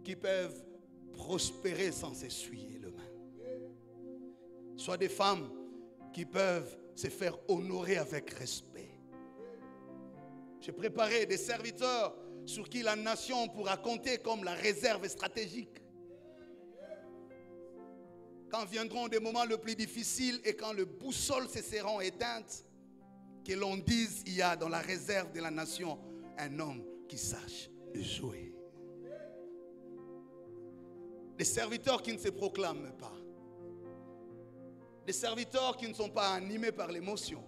Speaker 1: qui peuvent prospérer sans s'essuyer les mains. Soit des femmes qui peuvent se faire honorer avec respect. J'ai préparé des serviteurs sur qui la nation pourra compter comme la réserve stratégique. Quand viendront des moments les plus difficiles et quand les boussoles se seront éteintes, que l'on dise il y a dans la réserve de la nation un homme qui sache jouer. Des serviteurs qui ne se proclament pas. Des serviteurs qui ne sont pas animés par l'émotion.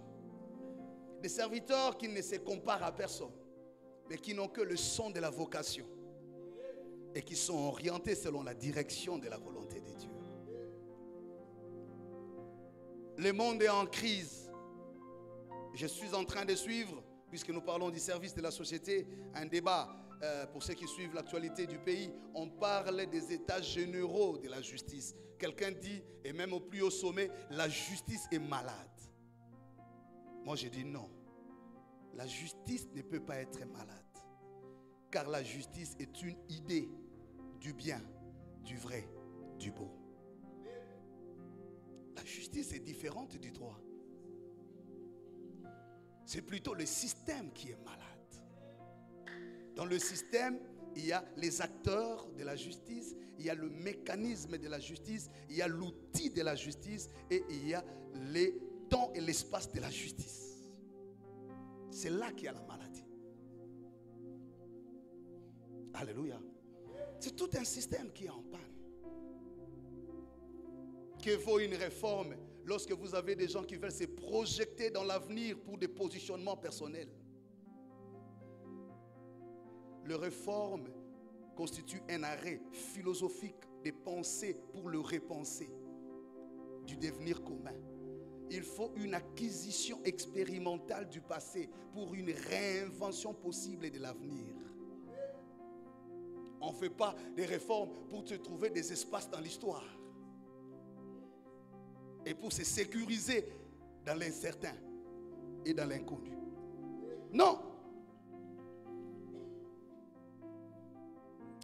Speaker 1: Des serviteurs qui ne se comparent à personne, mais qui n'ont que le son de la vocation et qui sont orientés selon la direction de la volonté de Dieu. Le monde est en crise. Je suis en train de suivre, puisque nous parlons du service de la société, un débat. Pour ceux qui suivent l'actualité du pays, on parle des états généraux de la justice. Quelqu'un dit, et même au plus haut sommet, la justice est malade. Moi je dis non. La justice ne peut pas être malade. Car la justice est une idée du bien, du vrai, du beau. La justice est différente du droit. C'est plutôt le système qui est malade. Dans le système, il y a les acteurs de la justice, il y a le mécanisme de la justice, il y a l'outil de la justice et il y a les temps et l'espace de la justice. C'est là qu'il y a la maladie. Alléluia. C'est tout un système qui est en panne. Que vaut une réforme lorsque vous avez des gens qui veulent se projeter dans l'avenir pour des positionnements personnels? La réforme constitue un arrêt philosophique des pensées pour le repenser, du devenir commun. Il faut une acquisition expérimentale du passé pour une réinvention possible de l'avenir. On ne fait pas des réformes pour se trouver des espaces dans l'histoire et pour se sécuriser dans l'incertain et dans l'inconnu. Non.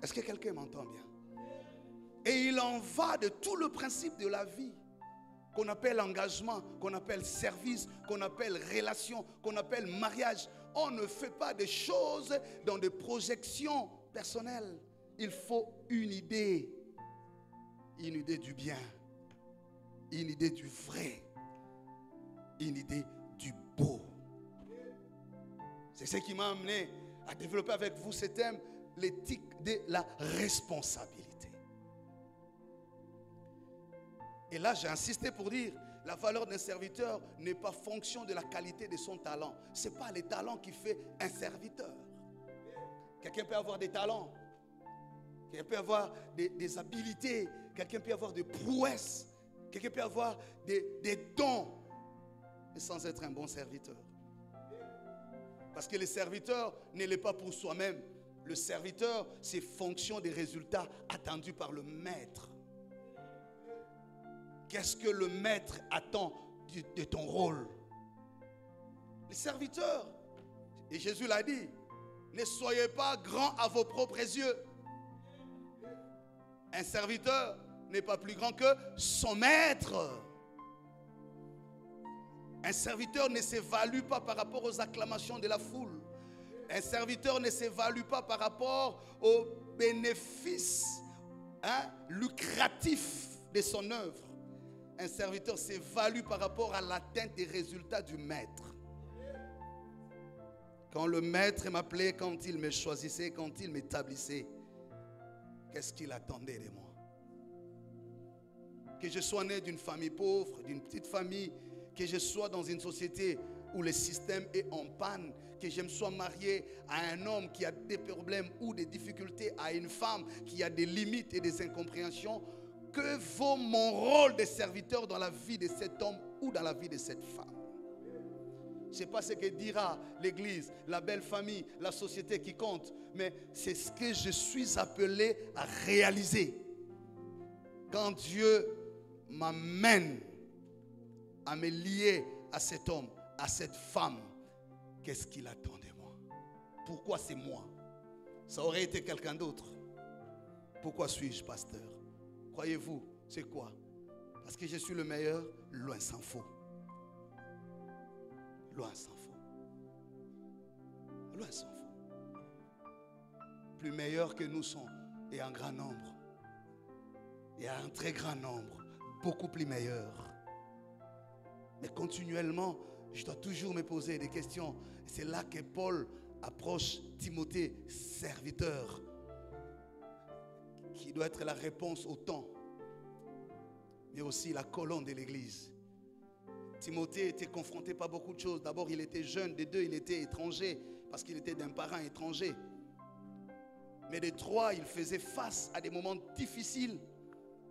Speaker 1: Est-ce que quelqu'un m'entend bien? Et il en va de tout le principe de la vie qu'on appelle engagement, qu'on appelle service, qu'on appelle relation, qu'on appelle mariage. On ne fait pas des choses dans des projections personnelles. Il faut une idée du bien, une idée du vrai, une idée du beau. C'est ce qui m'a amené à développer avec vous ce thème, l'éthique de la responsabilité. Et là, j'ai insisté pour dire, la valeur d'un serviteur n'est pas fonction de la qualité de son talent. Ce n'est pas le talent qui fait un serviteur. Quelqu'un peut avoir des talents, quelqu'un peut avoir des habilités, quelqu'un peut avoir des prouesses, quelqu'un peut avoir des dons. mais sans être un bon serviteur. Parce que le serviteur ne l'est pas pour soi-même. Le serviteur, c'est fonction des résultats attendus par le maître. Qu'est-ce que le maître attend de ton rôle? Les serviteurs, et Jésus l'a dit, ne soyez pas grands à vos propres yeux. Un serviteur n'est pas plus grand que son maître. Un serviteur ne s'évalue pas par rapport aux acclamations de la foule. Un serviteur ne s'évalue pas par rapport aux bénéfices lucratifs de son œuvre. Un serviteur s'évalue par rapport à l'atteinte des résultats du maître. Quand le maître m'appelait, quand il me choisissait, quand il m'établissait, qu'est-ce qu'il attendait de moi? Que je sois né d'une famille pauvre, d'une petite famille, que je sois dans une société où le système est en panne, que je me sois marié à un homme qui a des problèmes ou des difficultés, à une femme qui a des limites et des incompréhensions, que vaut mon rôle de serviteur dans la vie de cet homme ou dans la vie de cette femme? Ce n'est pas ce que dira l'église, la belle famille, la société qui compte, mais c'est ce que je suis appelé à réaliser. Quand Dieu m'amène à me lier à cet homme, à cette femme, qu'est-ce qu'il attend de moi? Pourquoi c'est moi? Ça aurait été quelqu'un d'autre. Pourquoi suis-je pasteur? Croyez-vous, c'est quoi? Parce que je suis le meilleur? Loin s'en faut. Loin s'en faut. Loin s'en faut. Plus meilleur que nous sommes, et en grand nombre. Et un très grand nombre, beaucoup plus meilleur. Mais continuellement, je dois toujours me poser des questions. C'est là que Paul approche Timothée, serviteur, qui doit être la réponse au temps, mais aussi la colonne de l'église. Timothée était confronté par beaucoup de choses. D'abord, il était jeune. De deux, il était étranger, parce qu'il était d'un parent étranger. Mais de trois, il faisait face à des moments difficiles,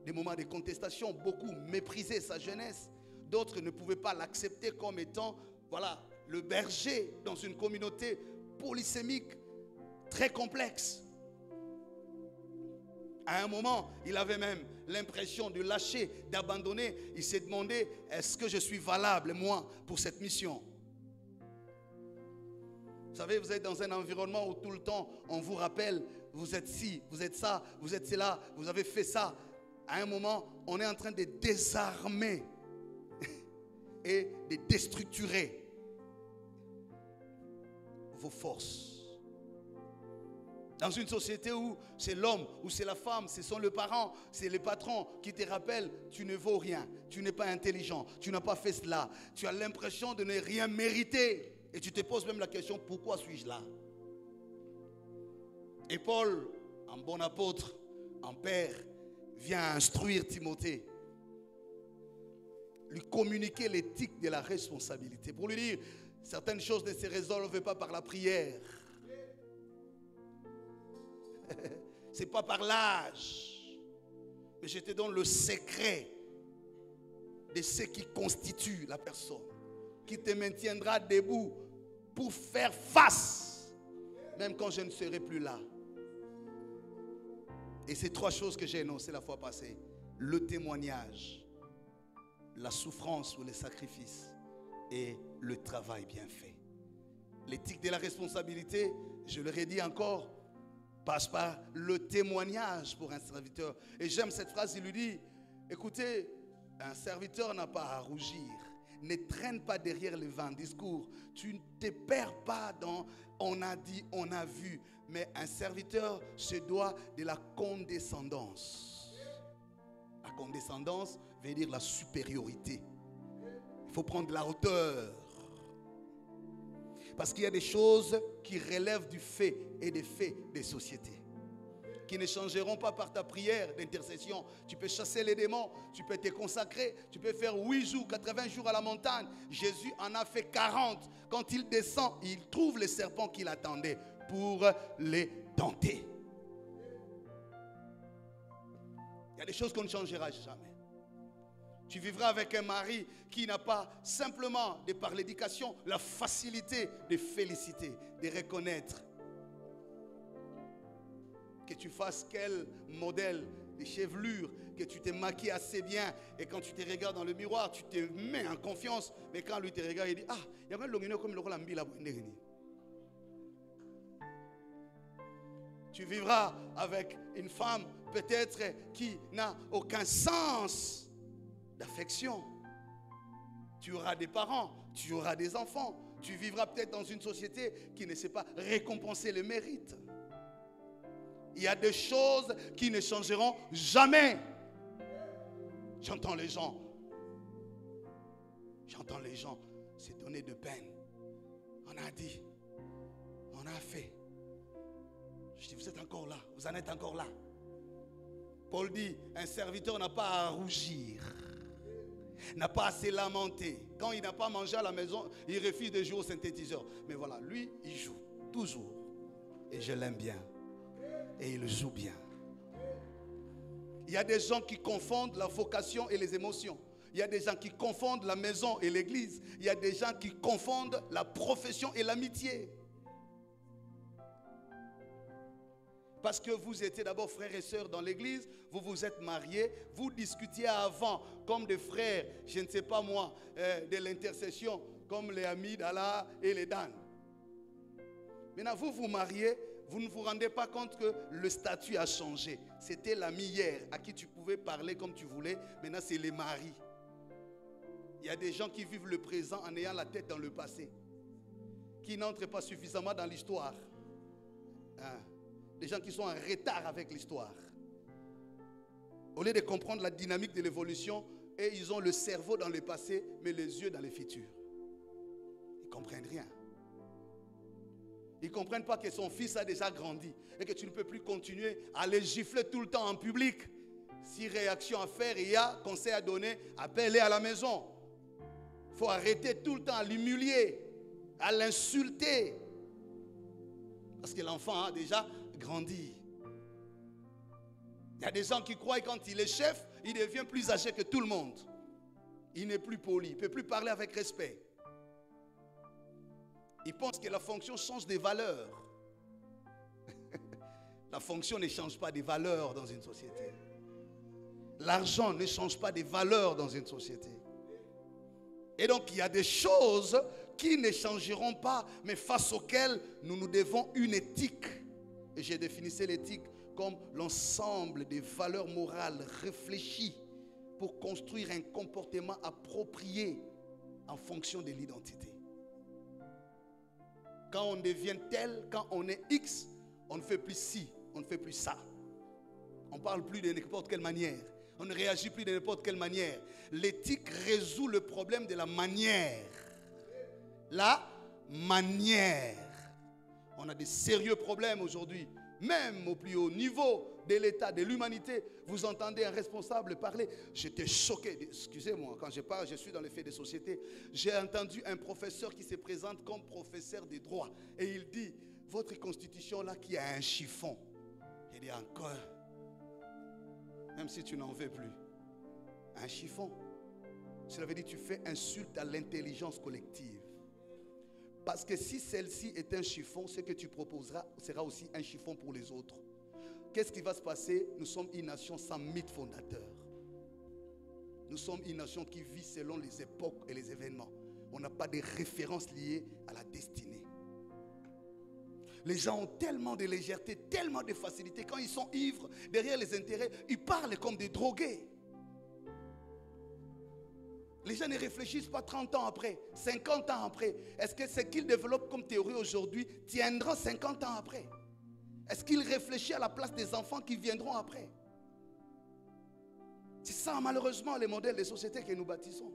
Speaker 1: des moments de contestation. Beaucoup méprisaient sa jeunesse. D'autres ne pouvaient pas l'accepter comme étant, voilà, le berger dans une communauté polysémique très complexe. À un moment, il avait même l'impression de lâcher, d'abandonner. Il s'est demandé, est-ce que je suis valable, moi, pour cette mission? Vous savez, vous êtes dans un environnement où tout le temps, on vous rappelle, vous êtes ci, vous êtes ça, vous êtes cela, vous avez fait ça. À un moment, on est en train de désarmer et de déstructurer vos forces. Dans une société où c'est l'homme, où c'est la femme, ce sont les parents, c'est les patrons qui te rappellent, tu ne vaux rien, tu n'es pas intelligent, tu n'as pas fait cela, tu as l'impression de ne rien mériter. Et tu te poses même la question, pourquoi suis-je là? Et Paul, en bon apôtre, en père, vient instruire Timothée, lui communiquer l'éthique de la responsabilité, pour lui dire, certaines choses ne se résolvent pas par la prière. C'est pas par l'âge, mais je te donne le secret de ce qui constitue la personne, qui te maintiendra debout pour faire face, même quand je ne serai plus là. Et ces trois choses que j'ai énoncées la fois passée: le témoignage, la souffrance ou le sacrifice et le travail bien fait. L'éthique de la responsabilité, je le redis encore, passe par le témoignage pour un serviteur. Et j'aime cette phrase, il lui dit, écoutez, un serviteur n'a pas à rougir. Ne traîne pas derrière les vains discours. Tu ne te perds pas dans on a dit, on a vu. Mais un serviteur se doit de la condescendance. La condescendance veut dire la supériorité. Il faut prendre la hauteur. Parce qu'il y a des choses qui relèvent du fait et des faits des sociétés, qui ne changeront pas par ta prière d'intercession. Tu peux chasser les démons, tu peux te consacrer, tu peux faire 8 jours, 80 jours à la montagne. Jésus en a fait 40. Quand il descend, il trouve les serpents qu'il attendait pour les tenter. Il y a des choses qu'on ne changera jamais. Tu vivras avec un mari qui n'a pas simplement, de par l'éducation, la facilité de féliciter, de reconnaître. Que tu fasses quel modèle de chevelure, que tu te maquilles assez bien, et quand tu te regardes dans le miroir, tu te mets en confiance. Mais quand lui te regarde, il dit, ah, il y a même l'ongino comme le rôle ambi la bonne. Tu vivras avec une femme peut-être qui n'a aucun sens d'affection. Tu auras des parents, tu auras des enfants. Tu vivras peut-être dans une société qui ne sait pas récompenser le mérite. Il y a des choses qui ne changeront jamais. J'entends les gens se donner de peine. On a dit, on a fait. Je dis, vous êtes encore là, vous en êtes encore là. Paul dit, un serviteur n'a pas à rougir, n'a pas à se lamenter. Quand il n'a pas mangé à la maison, il refuse de jouer au synthétiseur. Mais voilà, lui, il joue, toujours. Et je l'aime bien. Et il joue bien. Il y a des gens qui confondent la vocation et les émotions. Il y a des gens qui confondent la maison et l'église. Il y a des gens qui confondent la profession et l'amitié. Parce que vous étiez d'abord frères et sœurs dans l'église, vous vous êtes mariés, vous discutiez avant comme des frères, je ne sais pas moi, de l'intercession, comme les amis d'Allah et les Dan. Maintenant, vous vous mariez, vous ne vous rendez pas compte que le statut a changé. C'était l'ami hier, à qui tu pouvais parler comme tu voulais, maintenant c'est les maris. Il y a des gens qui vivent le présent en ayant la tête dans le passé, qui n'entrent pas suffisamment dans l'histoire. Des gens qui sont en retard avec l'histoire. Au lieu de comprendre la dynamique de l'évolution, et ils ont le cerveau dans le passé, mais les yeux dans le futur. Ils ne comprennent rien. Ils ne comprennent pas que son fils a déjà grandi et que tu ne peux plus continuer à les gifler tout le temps en public. Si réaction à faire, il y a conseil à donner, appelle-les à la maison. Il faut arrêter tout le temps à l'humilier, à l'insulter. Parce que l'enfant a déjà grandi. Il y a des gens qui croient que quand il est chef, il devient plus âgé que tout le monde. Il n'est plus poli, il ne peut plus parler avec respect. Il pense que la fonction change des valeurs. La fonction ne change pas des valeurs dans une société. L'argent ne change pas des valeurs dans une société. Et donc il y a des choses qui ne changeront pas, mais face auxquelles nous nous devons une éthique. Et j'ai défini l'éthique comme l'ensemble des valeurs morales réfléchies pour construire un comportement approprié en fonction de l'identité. Quand on devient tel, quand on est X, on ne fait plus ci, on ne fait plus ça. On ne parle plus de n'importe quelle manière. On ne réagit plus de n'importe quelle manière. L'éthique résout le problème de la manière. La manière. On a des sérieux problèmes aujourd'hui. Même au plus haut niveau de l'État, de l'humanité, vous entendez un responsable parler. J'étais choqué. Excusez-moi, quand je parle, je suis dans les faits de société. J'ai entendu un professeur qui se présente comme professeur des droits. Et il dit, votre constitution là qui a un chiffon. Il dit encore, même si tu n'en veux plus, un chiffon. Cela veut dire que tu fais insulte à l'intelligence collective. Parce que si celle-ci est un chiffon, ce que tu proposeras sera aussi un chiffon pour les autres. Qu'est-ce qui va se passer? Nous sommes une nation sans mythe fondateur. Nous sommes une nation qui vit selon les époques et les événements. On n'a pas de références liées à la destinée. Les gens ont tellement de légèreté, tellement de facilité. Quand ils sont ivres, derrière les intérêts, ils parlent comme des drogués. Les gens ne réfléchissent pas 30 ans après, 50 ans après. Est-ce que ce qu'ils développent comme théorie aujourd'hui tiendra 50 ans après? Est-ce qu'ils réfléchissent à la place des enfants qui viendront après? C'est ça malheureusement les modèles de société que nous bâtissons.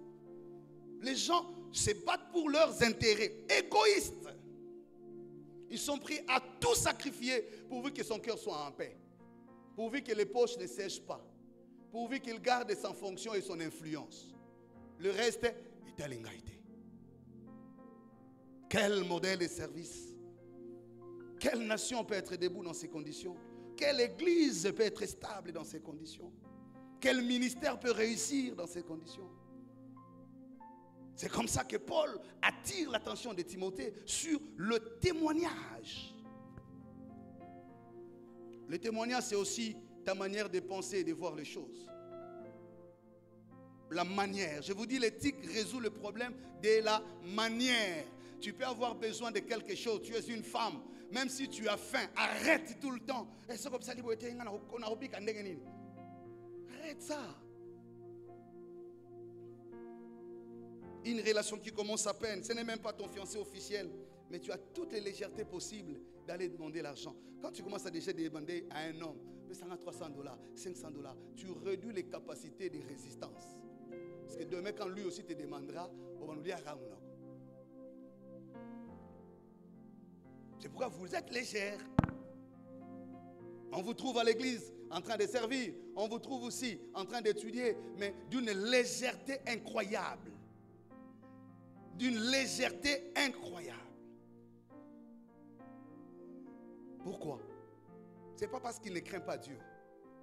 Speaker 1: Les gens se battent pour leurs intérêts égoïstes. Ils sont prêts à tout sacrifier pourvu que son cœur soit en paix. Pourvu que les poches ne sèchent pas. Pourvu qu'il garde sa fonction et son influence. Le reste est à l'ingalité. Quel modèle de service? Quelle nation peut être debout dans ces conditions? Quelle église peut être stable dans ces conditions? Quel ministère peut réussir dans ces conditions? C'est comme ça que Paul attire l'attention de Timothée sur le témoignage. Le témoignage, c'est aussi ta manière de penser et de voir les choses. La manière. Je vous dis, l'éthique résout le problème de la manière. Tu peux avoir besoin de quelque chose. Tu es une femme. Même si tu as faim, arrête tout le temps. Arrête ça. Une relation qui commence à peine, ce n'est même pas ton fiancé officiel, mais tu as toutes les légèretés possibles d'aller demander l'argent. Quand tu commences à déjà demander à un homme, $300, $500, tu réduis les capacités de résistance. Parce que demain, quand lui aussi te demandera, on va nous dire c'est pourquoi vous êtes légère. On vous trouve à l'église en train de servir. On vous trouve aussi en train d'étudier, mais d'une légèreté incroyable. D'une légèreté incroyable. Pourquoi? Ce n'est pas parce qu'il ne craint pas Dieu.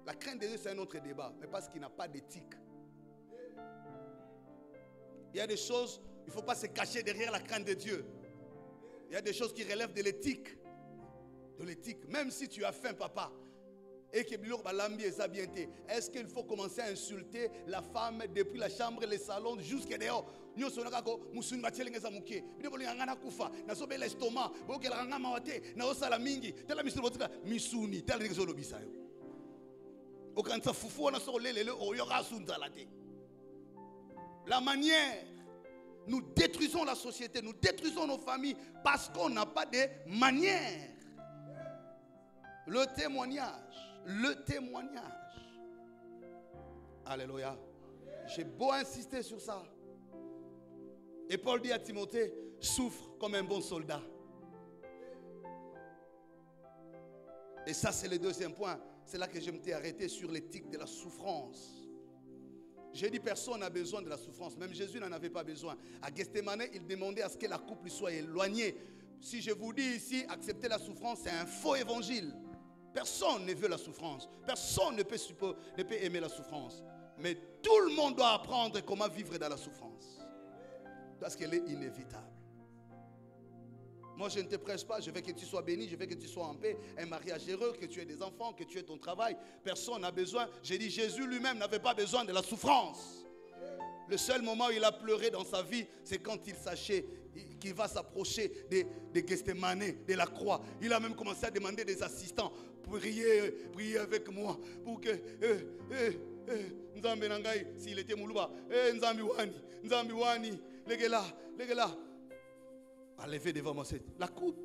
Speaker 1: La crainte de Dieu, c'est un autre débat, mais parce qu'il n'a pas d'éthique. Il y a des choses, il ne faut pas se cacher derrière la crainte de Dieu. Il y a des choses qui relèvent de l'éthique. De l'éthique. Même si tu as faim, papa, et que est-ce qu'il faut commencer à insulter la femme depuis la chambre, les salons, jusqu'à dehors? La manière, nous détruisons la société, nous détruisons nos familles parce qu'on n'a pas de manière. Le témoignage, le témoignage. Alléluia. J'ai beau insister sur ça. Et Paul dit à Timothée, souffre comme un bon soldat. Et ça, c'est le deuxième point. C'est là que je m'étais arrêté sur l'éthique de la souffrance. J'ai dit, personne n'a besoin de la souffrance. Même Jésus n'en avait pas besoin. À Gethsemane, il demandait à ce que la couple soit éloignée. Si je vous dis ici, accepter la souffrance, c'est un faux évangile. Personne ne veut la souffrance. Personne ne peut aimer la souffrance. Mais tout le monde doit apprendre comment vivre dans la souffrance. Parce qu'elle est inévitable. Moi, je ne te presse pas. Je veux que tu sois béni. Je veux que tu sois en paix. Un mariage heureux, que tu aies des enfants, que tu aies ton travail. Personne n'a besoin. J'ai dit, Jésus lui-même n'avait pas besoin de la souffrance. Le seul moment où il a pleuré dans sa vie, c'est quand il sachait qu'il va s'approcher de Gethsemane, de la croix. Il a même commencé à demander des assistants. Priez avec moi pour que Nzambe Nangai, s'il était Moulouba, Nzambi Wani, les gars, a levé devant moi. La coupe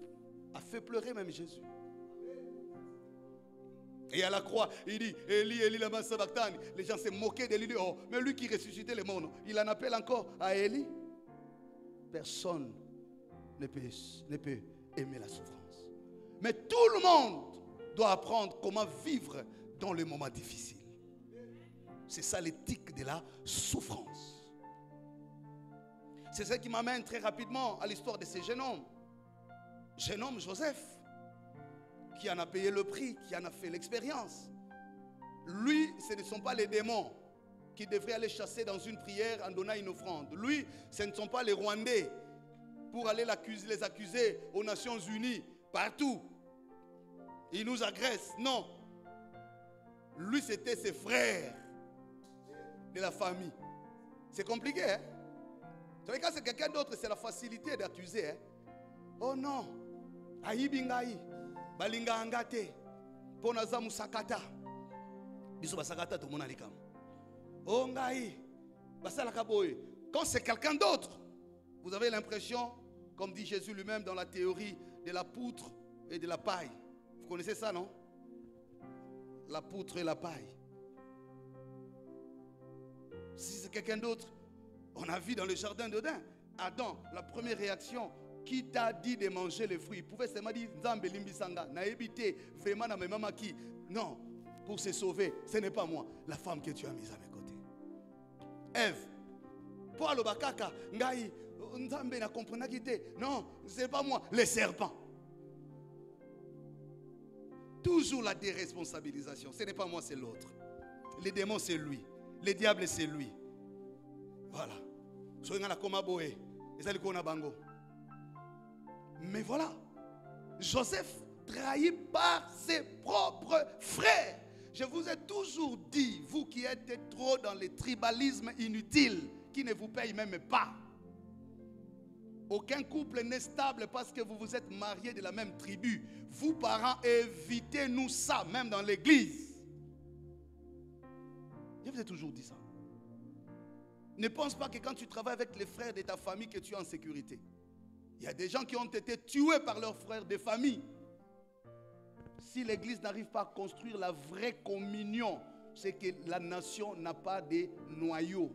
Speaker 1: a fait pleurer même Jésus. Et à la croix, il dit, Eli, lama sabachthani. Les gens se moquaient de lui. Oh, mais lui qui ressuscitait les morts, il en appelle encore à Eli. Personne ne peut aimer la souffrance. Mais tout le monde doit apprendre comment vivre dans les moments difficiles. C'est ça l'éthique de la souffrance. C'est ça qui m'amène très rapidement à l'histoire de ce jeune homme Joseph, qui en a payé le prix, qui en a fait l'expérience. Lui, ce ne sont pas les démons qui devraient aller chasser dans une prière en donnant une offrande. Lui, ce ne sont pas les Rwandais pour aller les accuser aux Nations Unies, partout. Ils nous agressent. Non. Lui, c'était ses frères de la famille. C'est compliqué, hein? Vous savez, quand c'est quelqu'un d'autre, c'est la facilité d'accuser. Hein? Oh non. Aïbingaï. Balinga angate. Ponaza musakata. Biso basakata tout le monde alikam. Oh ngai. Basalaka boy. Quand c'est quelqu'un d'autre, vous avez l'impression, comme dit Jésus lui-même dans la théorie de la poutre et de la paille. Vous connaissez ça, non? La poutre et la paille. Si c'est quelqu'un d'autre, on a vu dans le jardin d'Éden, Adam, la première réaction, qui t'a dit de manger les fruits? Il pouvait seulement dire, Nzambe limbisanga, na ebité, vraiment na maman qui. Non, pour se sauver, ce n'est pas moi, la femme que tu as mise à mes côtés. Ève, pour le bakaka, ngai, Nzambe na comprena qui était. Non, ce n'est pas moi, les serpents. Toujours la déresponsabilisation. Ce n'est pas moi, c'est l'autre. Les démons, c'est lui. Les diables, c'est lui. Voilà. Mais voilà. Joseph, trahi par ses propres frères. Je vous ai toujours dit, vous qui êtes trop dans les tribalismes inutiles, qui ne vous payent même pas. Aucun couple n'est stable parce que vous vous êtes mariés de la même tribu. Vous, parents, évitez-nous ça, même dans l'église. Je vous ai toujours dit ça. Ne pense pas que quand tu travailles avec les frères de ta famille que tu es en sécurité. Il y a des gens qui ont été tués par leurs frères de famille. Si l'église n'arrive pas à construire la vraie communion, c'est que la nation n'a pas de noyau.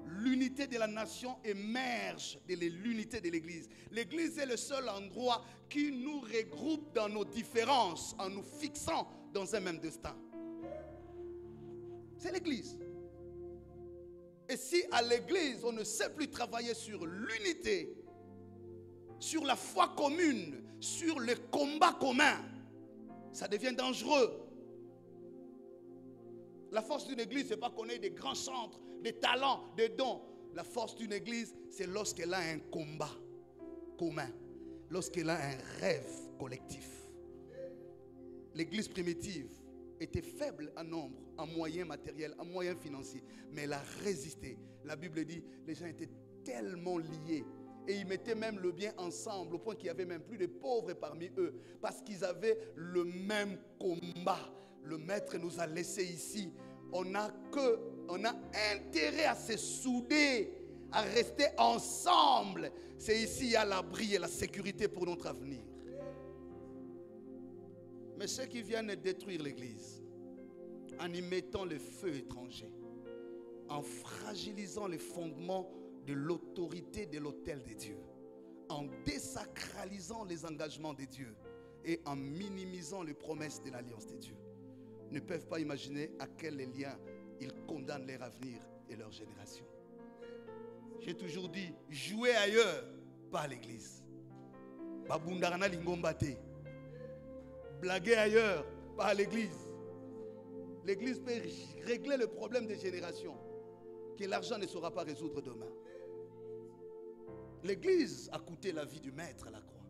Speaker 1: L'unité de la nation émerge de l'unité de l'église. L'église est le seul endroit qui nous regroupe dans nos différences en nous fixant dans un même destin. C'est l'église. Et si à l'église, on ne sait plus travailler sur l'unité, sur la foi commune, sur le combat commun, ça devient dangereux. La force d'une église, ce n'est pas qu'on ait des grands centres, des talents, des dons. La force d'une église, c'est lorsqu'elle a un combat commun, lorsqu'elle a un rêve collectif. L'église primitive était faible en nombre, en moyens matériels, en moyens financiers, mais elle a résisté. La Bible dit, les gens étaient tellement liés et ils mettaient même le bien ensemble au point qu'il n'y avait même plus de pauvres parmi eux parce qu'ils avaient le même combat. Le maître nous a laissés ici. On a intérêt à se souder, à rester ensemble. C'est ici il y a l'abri et la sécurité pour notre avenir. Mais ceux qui viennent détruire l'église, en y mettant le feu étranger, en fragilisant les fondements de l'autorité de l'autel de Dieu, en désacralisant les engagements de Dieu et en minimisant les promesses de l'alliance de Dieu, ne peuvent pas imaginer à quel lien ils condamnent leur avenir et leur génération. J'ai toujours dit, jouez ailleurs, pas à l'église. Babundarana lingombate. Blaguer ailleurs, pas à l'église. L'église peut régler le problème des générations que l'argent ne saura pas résoudre demain. L'église a coûté la vie du maître à la croix.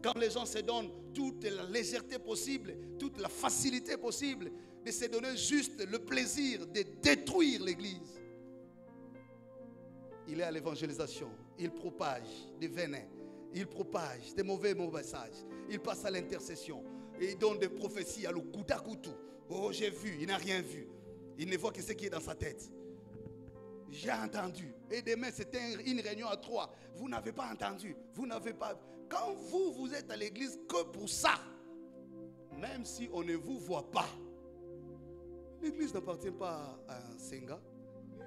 Speaker 1: Quand les gens se donnent toute la légèreté possible, toute la facilité possible de se donner juste le plaisir de détruire l'église. Il est à l'évangélisation, il propage des venins, il propage des mauvais messages, il passe à l'intercession et il donne des prophéties à l'oukouta-koutou. Oh, j'ai vu, il n'a rien vu. Il ne voit que ce qui est dans sa tête. J'ai entendu. Et demain, c'était une réunion à 3. Vous n'avez pas entendu. Vous n'avez pas. Quand vous êtes à l'église que pour ça, même si on ne vous voit pas, l'église n'appartient pas à un Senga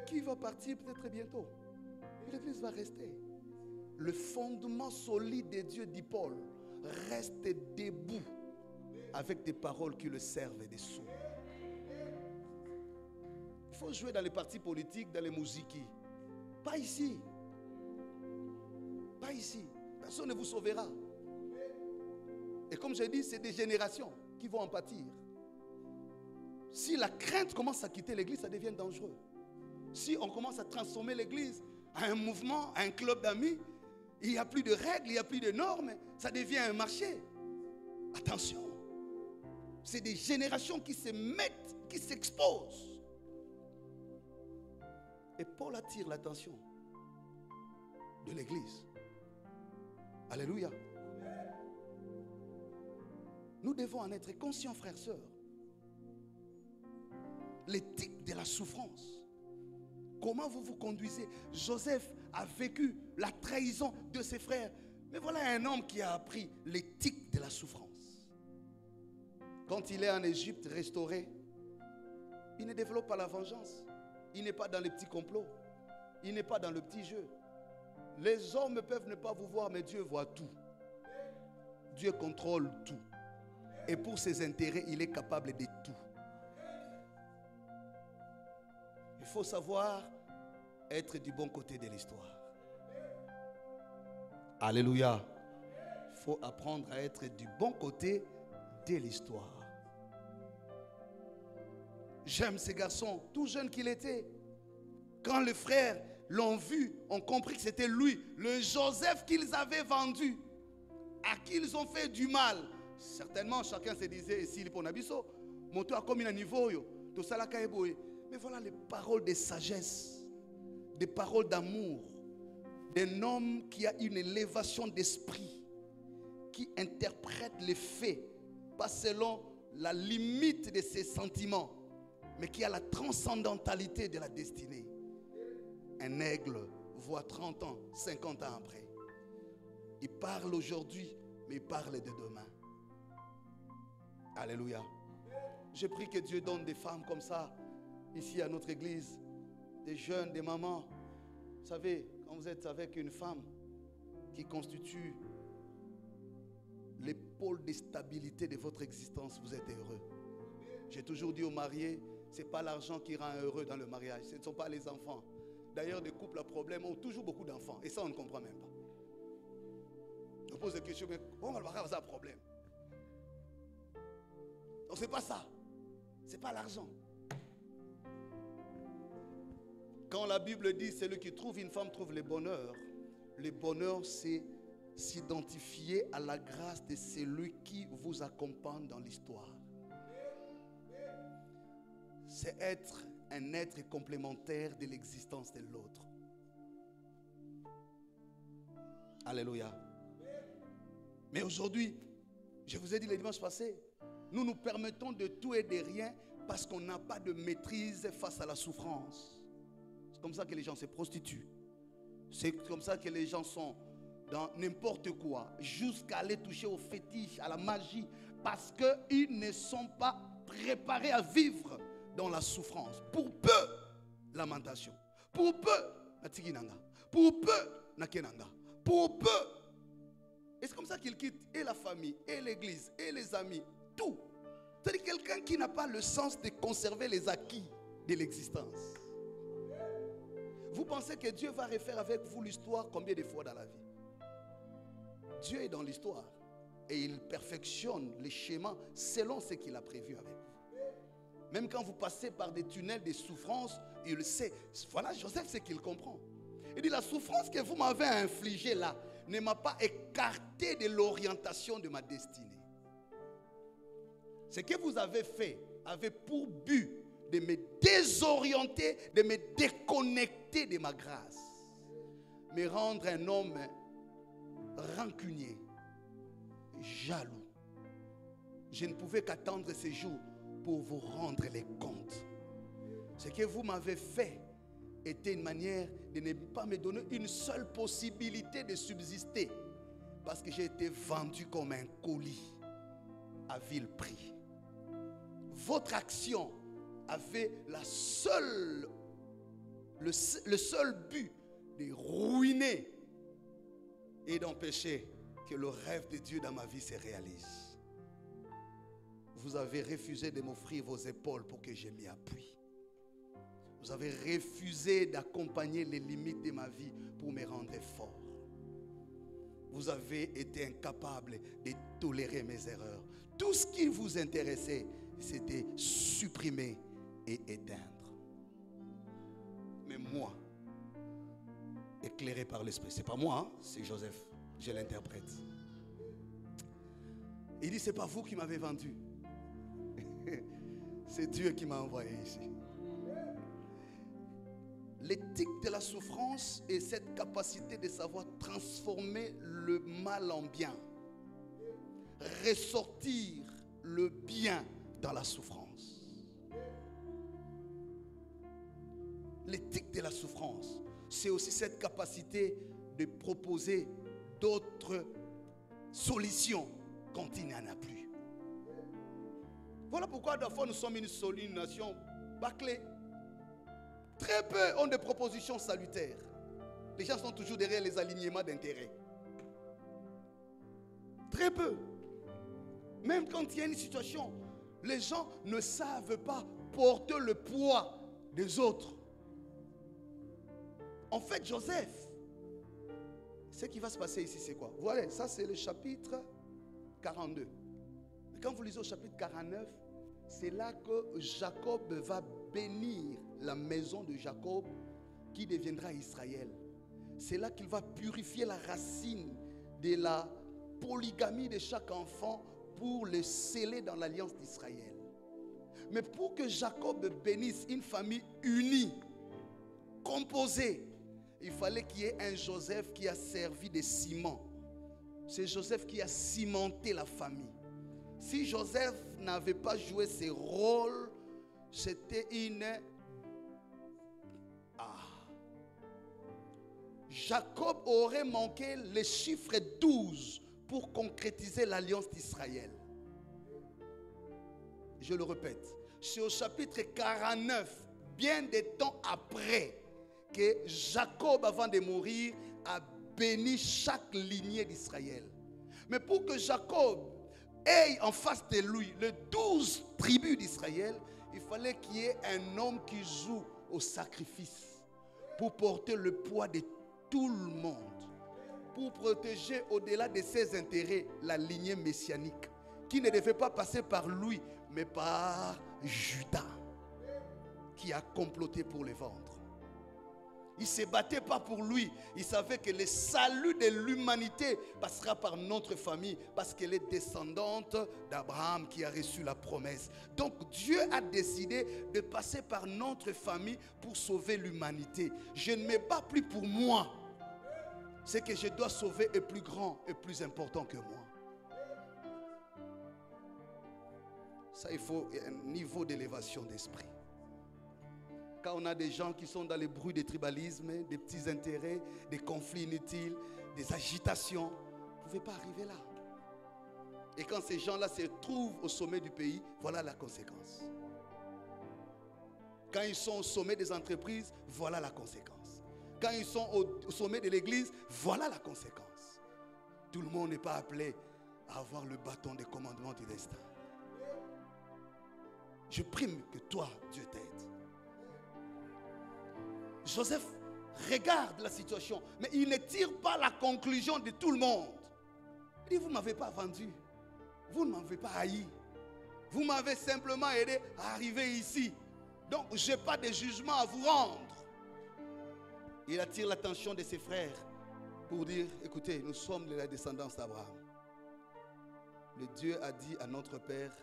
Speaker 1: qui va partir peut-être bientôt. L'église va rester. Le fondement solide de Dieu, dit Paul, reste debout avec des paroles qui le servent et des sous. Il faut jouer dans les partis politiques, dans les musiques. Pas ici. Pas ici. Personne ne vous sauvera. Et comme j'ai dit, c'est des générations qui vont en pâtir. Si la crainte commence à quitter l'église, ça devient dangereux. Si on commence à transformer l'église en un mouvement, en un club d'amis, il n'y a plus de règles, il n'y a plus de normes, ça devient un marché. Attention. C'est des générations qui se mettent, qui s'exposent. Et Paul attire l'attention de l'église. Alléluia. Nous devons en être conscients, frères et sœurs. L'éthique de la souffrance. Comment vous vous conduisez? Joseph a vécu la trahison de ses frères. Mais voilà un homme qui a appris l'éthique de la souffrance. Quand il est en Égypte restauré, il ne développe pas la vengeance. Il n'est pas dans les petits complots. Il n'est pas dans le petit jeu. Les hommes peuvent ne pas vous voir, mais Dieu voit tout. Dieu contrôle tout. Et pour ses intérêts, il est capable de tout. Il faut savoir être du bon côté de l'histoire. Alléluia. Il faut apprendre à être du bon côté de l'histoire. J'aime ces garçons, tout jeune qu'il était. Quand les frères l'ont vu, ont compris que c'était lui, le Joseph qu'ils avaient vendu, à qui ils ont fait du mal. Certainement, chacun se disait, s'il pour Nabiso, mon toit a comme un niveau, tout ça là, mais voilà les paroles de sagesse, des paroles d'amour, d'un homme qui a une élévation d'esprit, qui interprète les faits, pas selon la limite de ses sentiments, mais qui a la transcendantalité de la destinée. Un aigle voit 30 ans, 50 ans après. Il parle aujourd'hui, mais il parle de demain. Alléluia. Je prie que Dieu donne des femmes comme ça, ici à notre église, des jeunes, des mamans. Vous savez, quand vous êtes avec une femme qui constitue l'épaule de stabilité de votre existence, vous êtes heureux. J'ai toujours dit aux mariés, ce n'est pas l'argent qui rend heureux dans le mariage, ce ne sont pas les enfants. D'ailleurs, des couples à problème ont toujours beaucoup d'enfants. Et ça, on ne comprend même pas. On pose des questions, mais comment on va avoir un problème? Donc, ce n'est pas ça. Ce n'est pas l'argent. Quand la Bible dit, celui qui trouve une femme trouve le bonheur, c'est s'identifier à la grâce de celui qui vous accompagne dans l'histoire. C'est être un être complémentaire de l'existence de l'autre. Alléluia. Mais aujourd'hui, je vous ai dit le dimanche passé, nous nous permettons de tout et de rien parce qu'on n'a pas de maîtrise face à la souffrance. C'est comme ça que les gens se prostituent. C'est comme ça que les gens sont dans n'importe quoi, jusqu'à aller toucher au fétiche, à la magie, parce qu'ils ne sont pas préparés à vivre dans la souffrance. Pour peu, lamentation. Pour peu, natiginanga. Pour peu, nakenanga. Pour peu. Et c'est comme ça qu'ils quittent et la famille, et l'église, et les amis, tout. C'est-à-dire quelqu'un qui n'a pas le sens de conserver les acquis de l'existence. Vous pensez que Dieu va refaire avec vous l'histoire combien de fois dans la vie? Dieu est dans l'histoire et il perfectionne les schémas selon ce qu'il a prévu avec vous. Même quand vous passez par des tunnels de souffrance, il le sait. Voilà, Joseph, c'est qu'il comprend. Il dit, la souffrance que vous m'avez infligée là ne m'a pas écarté de l'orientation de ma destinée. Ce que vous avez fait avait pour but de me désorienter, de me déconnecter de ma grâce. Me rendre un homme rancunier, jaloux. Je ne pouvais qu'attendre ces jours pour vous rendre les comptes. Ce que vous m'avez fait était une manière de ne pas me donner une seule possibilité de subsister, parce que j'ai été vendu comme un colis à vil prix. Votre action avait le seul but de ruiner et d'empêcher que le rêve de Dieu dans ma vie se réalise. Vous avez refusé de m'offrir vos épaules pour que je m'y appuie. Vous avez refusé d'accompagner les limites de ma vie pour me rendre fort. Vous avez été incapable de tolérer mes erreurs. Tout ce qui vous intéressait, c'était supprimer et éteindre. Mais moi, éclairé par l'Esprit, c'est pas moi, hein, c'est Joseph, je l'interprète. Il dit, c'est pas vous qui m'avez vendu. C'est Dieu qui m'a envoyé ici. L'éthique de la souffrance est cette capacité de savoir transformer le mal en bien, ressortir le bien dans la souffrance. L'éthique de la souffrance, c'est aussi cette capacité de proposer d'autres solutions quand il n'y en a plus. Voilà pourquoi d'abord nous sommes une nation bâclée. Très peu ont des propositions salutaires. Les gens sont toujours derrière les alignements d'intérêts. Très peu. Même quand il y a une situation, les gens ne savent pas porter le poids des autres. En fait, Joseph, ce qui va se passer ici, c'est quoi? Voilà, ça c'est le chapitre 42. Mais quand vous lisez au chapitre 49, c'est là que Jacob va bénir la maison de Jacob qui deviendra Israël. C'est là qu'il va purifier la racine de la polygamie de chaque enfant pour le sceller dans l'alliance d'Israël. Mais pour que Jacob bénisse une famille unie, composée, il fallait qu'il y ait un Joseph qui a servi de ciment. C'est Joseph qui a cimenté la famille. Si Joseph n'avait pas joué ce rôle, c'était une... Jacob aurait manqué le chiffre 12 pour concrétiser l'alliance d'Israël. Je le répète, c'est au chapitre 49, bien des temps après, que Jacob, avant de mourir, a béni chaque lignée d'Israël. Mais pour que Jacob ait en face de lui les 12 tribus d'Israël, il fallait qu'il y ait un homme qui joue au sacrifice pour porter le poids de tout le monde, pour protéger au-delà de ses intérêts la lignée messianique qui ne devait pas passer par lui mais par Judas qui a comploté pour les vendre. Il ne se battait pas pour lui. Il savait que le salut de l'humanité passera par notre famille parce qu'elle est descendante d'Abraham qui a reçu la promesse. Donc Dieu a décidé de passer par notre famille pour sauver l'humanité. Je ne me bats plus pour moi. Ce que je dois sauver est plus grand et plus important que moi. Ça, il faut un niveau d'élévation d'esprit. Quand on a des gens qui sont dans les bruits des tribalismes, des petits intérêts, des conflits inutiles, des agitations, vous ne pouvez pas arriver là. Et quand ces gens-là se trouvent au sommet du pays, voilà la conséquence. Quand ils sont au sommet des entreprises, voilà la conséquence. Quand ils sont au sommet de l'église, voilà la conséquence. Tout le monde n'est pas appelé à avoir le bâton de commandement du destin. Je prie que toi, Dieu t'aide. Joseph regarde la situation, mais il ne tire pas la conclusion de tout le monde. Il dit, vous ne m'avez pas vendu, vous ne m'avez pas haï, vous m'avez simplement aidé à arriver ici. Donc je n'ai pas de jugement à vous rendre. Il attire l'attention de ses frères pour dire, écoutez, nous sommes de la descendance d'Abraham. Le Dieu a dit à notre Père,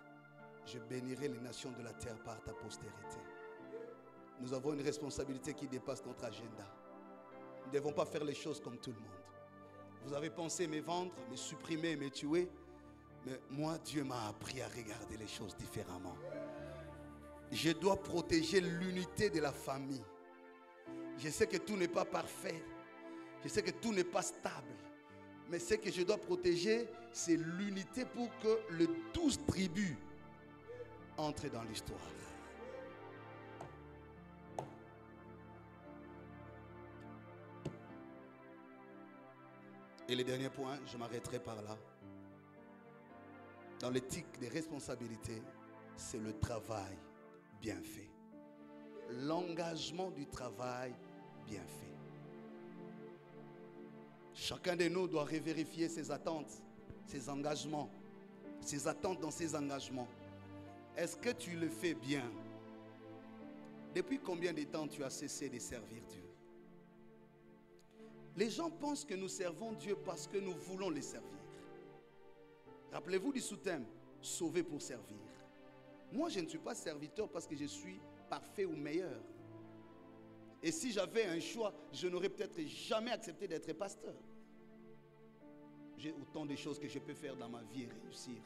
Speaker 1: je bénirai les nations de la terre par ta postérité. Nous avons une responsabilité qui dépasse notre agenda. Nous ne devons pas faire les choses comme tout le monde. Vous avez pensé me vendre, me supprimer, me tuer. Mais moi, Dieu m'a appris à regarder les choses différemment. Je dois protéger l'unité de la famille. Je sais que tout n'est pas parfait. Je sais que tout n'est pas stable. Mais ce que je dois protéger, c'est l'unité pour que les 12 tribus entrent dans l'histoire. Et le dernier point, je m'arrêterai par là. Dans l'éthique des responsabilités, c'est le travail bien fait. L'engagement du travail bien fait. Chacun de nous doit revérifier ses attentes, ses engagements, ses attentes dans ses engagements. Est-ce que tu le fais bien? Depuis combien de temps tu as cessé de servir Dieu? Les gens pensent que nous servons Dieu parce que nous voulons le servir. Rappelez-vous du sous-thème, sauver pour servir. Moi, je ne suis pas serviteur parce que je suis parfait ou meilleur. Et si j'avais un choix, je n'aurais peut-être jamais accepté d'être pasteur. J'ai autant de choses que je peux faire dans ma vie et réussir.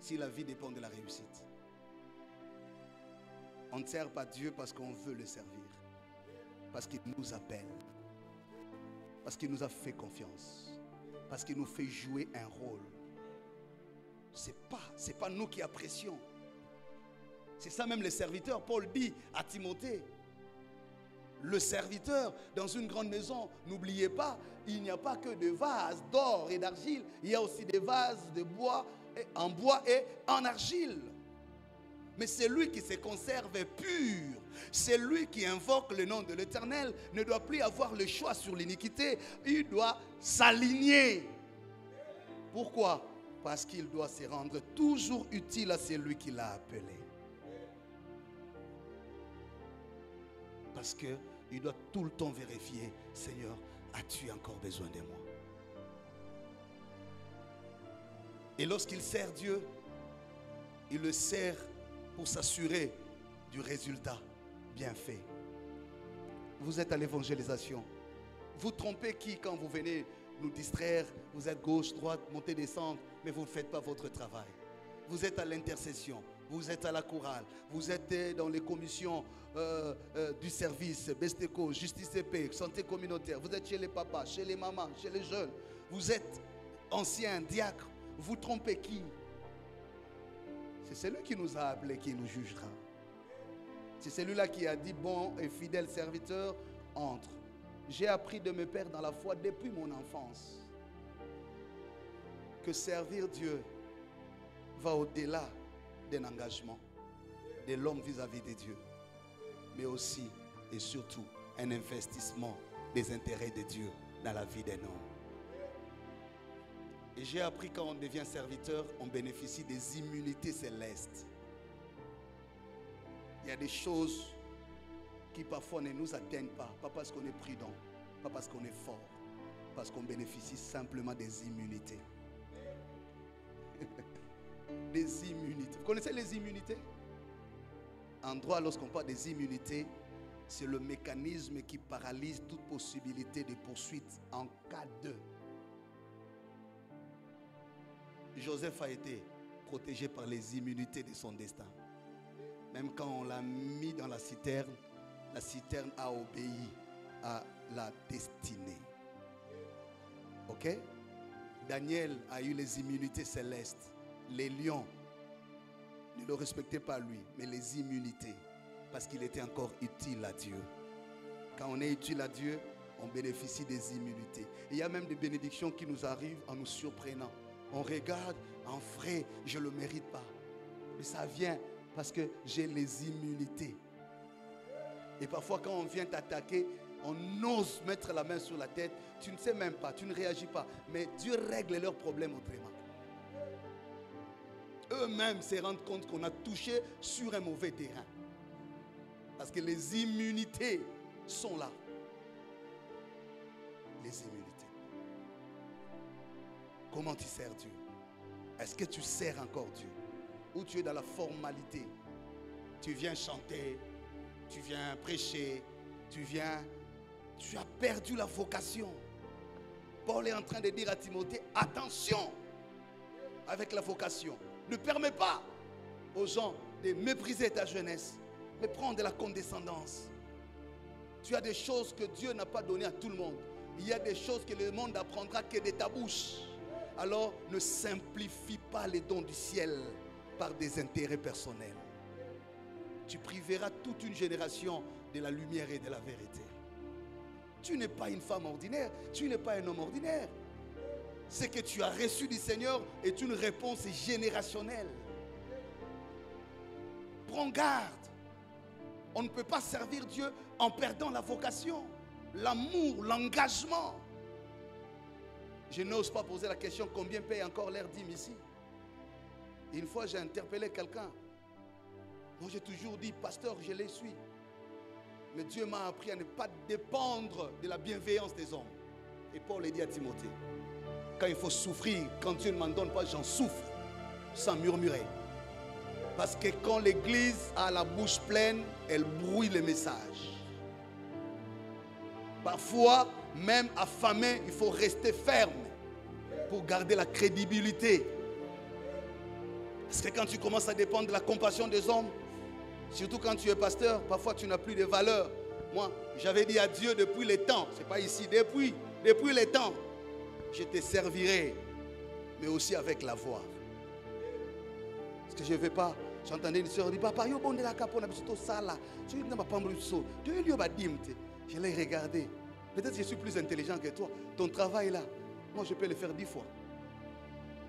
Speaker 1: Si la vie dépend de la réussite. On ne sert pas Dieu parce qu'on veut le servir. Parce qu'il nous appelle. Parce qu'il nous a fait confiance. Parce qu'il nous fait jouer un rôle. C'est pas nous qui apprécions. C'est ça même les serviteurs. Paul dit à Timothée, le serviteur dans une grande maison, n'oubliez pas, il n'y a pas que des vases d'or et d'argile, il y a aussi des vases de bois, en bois et en argile. Mais celui qui se conserve pur, celui qui invoque le nom de l'Éternel, ne doit plus avoir le choix sur l'iniquité, il doit s'aligner. Pourquoi? Parce qu'il doit se rendre toujours utile à celui qui l'a appelé. Parce qu'il doit tout le temps vérifier, Seigneur, as-tu encore besoin de moi? Et lorsqu'il sert Dieu, il le sert pour s'assurer du résultat bien fait. Vous êtes à l'évangélisation. Vous trompez qui quand vous venez nous distraire? Vous êtes gauche, droite, montée, descendre, mais vous ne faites pas votre travail. Vous êtes à l'intercession, vous êtes à la chorale, vous êtes dans les commissions du service, Besteco, Justice et Paix, Santé communautaire, vous êtes chez les papas, chez les mamans, chez les jeunes, vous êtes ancien, diacre, vous trompez qui? C'est celui qui nous a appelés qui nous jugera. C'est celui-là qui a dit, bon et fidèle serviteur, entre. J'ai appris de mes pères dans la foi depuis mon enfance que servir Dieu va au-delà d'un engagement de l'homme vis-à-vis de Dieu, mais aussi et surtout un investissement des intérêts de Dieu dans la vie d'un homme. Et j'ai appris quand on devient serviteur, on bénéficie des immunités célestes. Il y a des choses qui parfois ne nous atteignent pas parce qu'on est prudent, pas parce qu'on est fort, parce qu'on bénéficie simplement des immunités. Des immunités. Vous connaissez les immunités? En droit, lorsqu'on parle des immunités, c'est le mécanisme qui paralyse toute possibilité de poursuite en cas de. Joseph a été protégé par les immunités de son destin. Même quand on l'a mis dans la citerne a obéi à la destinée. Ok? Daniel a eu les immunités célestes. Les lions ne le respectaient pas lui, mais les immunités, parce qu'il était encore utile à Dieu. Quand on est utile à Dieu, on bénéficie des immunités. Et il y a même des bénédictions qui nous arrivent en nous surprenant. On regarde, en vrai, je ne le mérite pas. Mais ça vient parce que j'ai les immunités. Et parfois quand on vient t'attaquer, on ose mettre la main sur la tête. Tu ne sais même pas, tu ne réagis pas. Mais Dieu règle leurs problèmes autrement. Eux-mêmes se rendent compte qu'on a touché sur un mauvais terrain. Parce que les immunités sont là. Les immunités. Comment tu sers Dieu? Est-ce que tu sers encore Dieu? Ou tu es dans la formalité? Tu viens chanter, tu viens prêcher, tu as perdu la vocation. Paul est en train de dire à Timothée, attention avec la vocation. Ne permets pas aux gens de mépriser ta jeunesse, mais prends de la condescendance. Tu as des choses que Dieu n'a pas données à tout le monde. Il y a des choses que le monde apprendra que de ta bouche. Alors ne simplifie pas les dons du ciel par des intérêts personnels. Tu priveras toute une génération de la lumière et de la vérité. Tu n'es pas une femme ordinaire, tu n'es pas un homme ordinaire. Ce que tu as reçu du Seigneur est une réponse générationnelle. Prends garde. On ne peut pas servir Dieu en perdant la vocation, l'amour, l'engagement. Je n'ose pas poser la question combien paye encore l'air dîme ici. Une fois j'ai interpellé quelqu'un. Moi j'ai toujours dit, pasteur, je les suis. Mais Dieu m'a appris à ne pas dépendre de la bienveillance des hommes. Et Paul a dit à Timothée, quand il faut souffrir, quand Dieu ne m'en donne pas, j'en souffre, sans murmurer. Parce que quand l'église a la bouche pleine, elle brouille le message. Parfois, même affamé, il faut rester ferme pour garder la crédibilité. Parce que quand tu commences à dépendre de la compassion des hommes, surtout quand tu es pasteur, parfois tu n'as plus de valeur. Moi, j'avais dit à Dieu depuis les temps, c'est pas ici, depuis les temps, je te servirai, mais aussi avec la voix. Parce que je ne vais pas. J'entendais une soeur dire, papa, yo bon de la capone, plutôt ça là. Je l'ai regardé. Peut-être que je suis plus intelligent que toi. Ton travail là, moi je peux le faire 10 fois.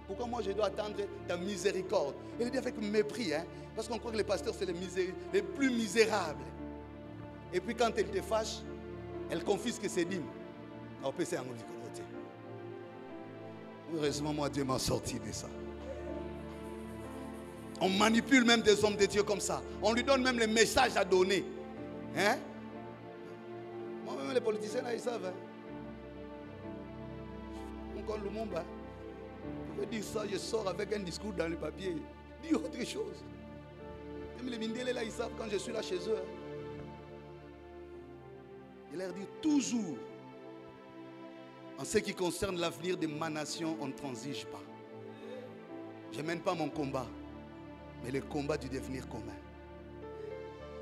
Speaker 1: Pourquoi moi je dois attendre ta miséricorde? Elle dit avec mépris, hein, parce qu'on croit que les pasteurs c'est les plus misérables. Et puis quand elle te fâche, elle confisque ses dîmes. Heureusement moi Dieu m'a sorti de ça. On manipule même des hommes de Dieu comme ça. On lui donne même les messages à donner. Hein? Moi-même, les politiciens, là, ils savent. Hein? Encore Lumumba. Je veux dire ça, je sors avec un discours dans le papier. Dis autre chose. Même les Mindélé, là, ils savent quand je suis là chez eux. Hein? Il leur dit toujours, en ce qui concerne l'avenir de ma nation, on ne transige pas. Je ne mène pas mon combat, mais le combat du devenir commun.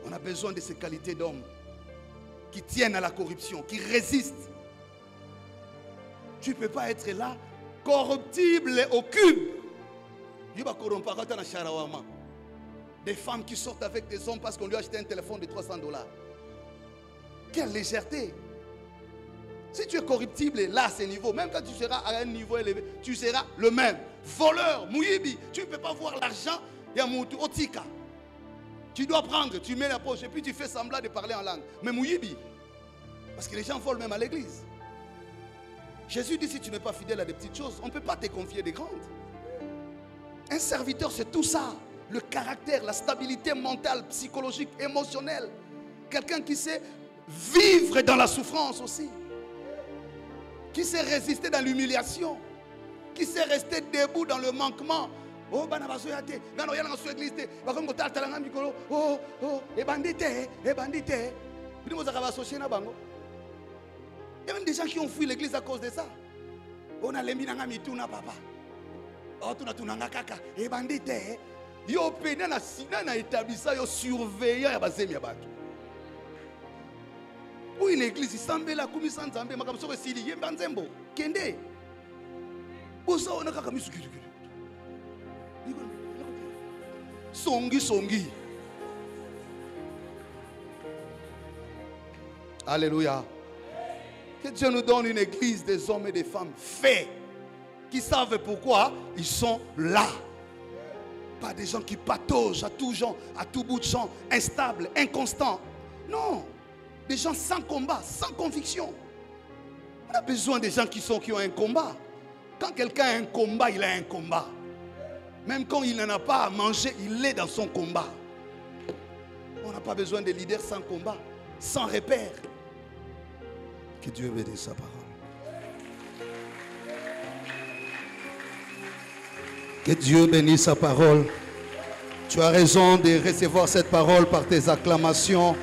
Speaker 1: On a besoin de ces qualités d'hommes qui tiennent à la corruption, qui résistent. Tu ne peux pas être là, corruptible au cube. Des femmes qui sortent avec des hommes parce qu'on lui a acheté un téléphone de $300. Quelle légèreté. Si tu es corruptible là à ce niveau, même quand tu seras à un niveau élevé, tu seras le même. Voleur, mouyibi, tu ne peux pas voir l'argent, il y a moutou, otika. Tu dois prendre, tu mets la poche et puis tu fais semblant de parler en langue. Mais mouyibi, parce que les gens volent même à l'église. Jésus dit, si tu n'es pas fidèle à des petites choses, on ne peut pas te confier des grandes. Un serviteur, c'est tout ça. Le caractère, la stabilité mentale, psychologique, émotionnelle. Quelqu'un qui sait vivre dans la souffrance aussi. Qui sait résister dans l'humiliation. Qui sait rester debout dans le manquement. Oh, banabasoyate, nano yana sur l'église, bakom ko tala tala mikolo, oh, et bandité. Puis nous avons associé na bango. Il y a même des gens qui ont fui l'église à cause de ça. On a les minanga mituna papa. Oh, tunanga kaka, et bandité. Yo pena na sina na établissement yo surveillant ya bazemi ya bato. Oui, l'église, il semble la commission de Zambé, mais comme ça, il y a un zembo. Kende. Pour ça, on a qu'à mis Songi. Alléluia. Que Dieu nous donne une église des hommes et des femmes faits, qui savent pourquoi ils sont là. Pas des gens qui pataugent à tout genre, à tout bout de champ, instables, inconstants. Non. Des gens sans combat, sans conviction. On a besoin des gens qui ont un combat. Quand quelqu'un a un combat, il a un combat. Même quand il n'en a pas à manger, il est dans son combat. On n'a pas besoin de leaders sans combat, sans repère. Que Dieu bénisse sa parole. Que Dieu bénisse sa parole. Tu as raison de recevoir cette parole par tes acclamations.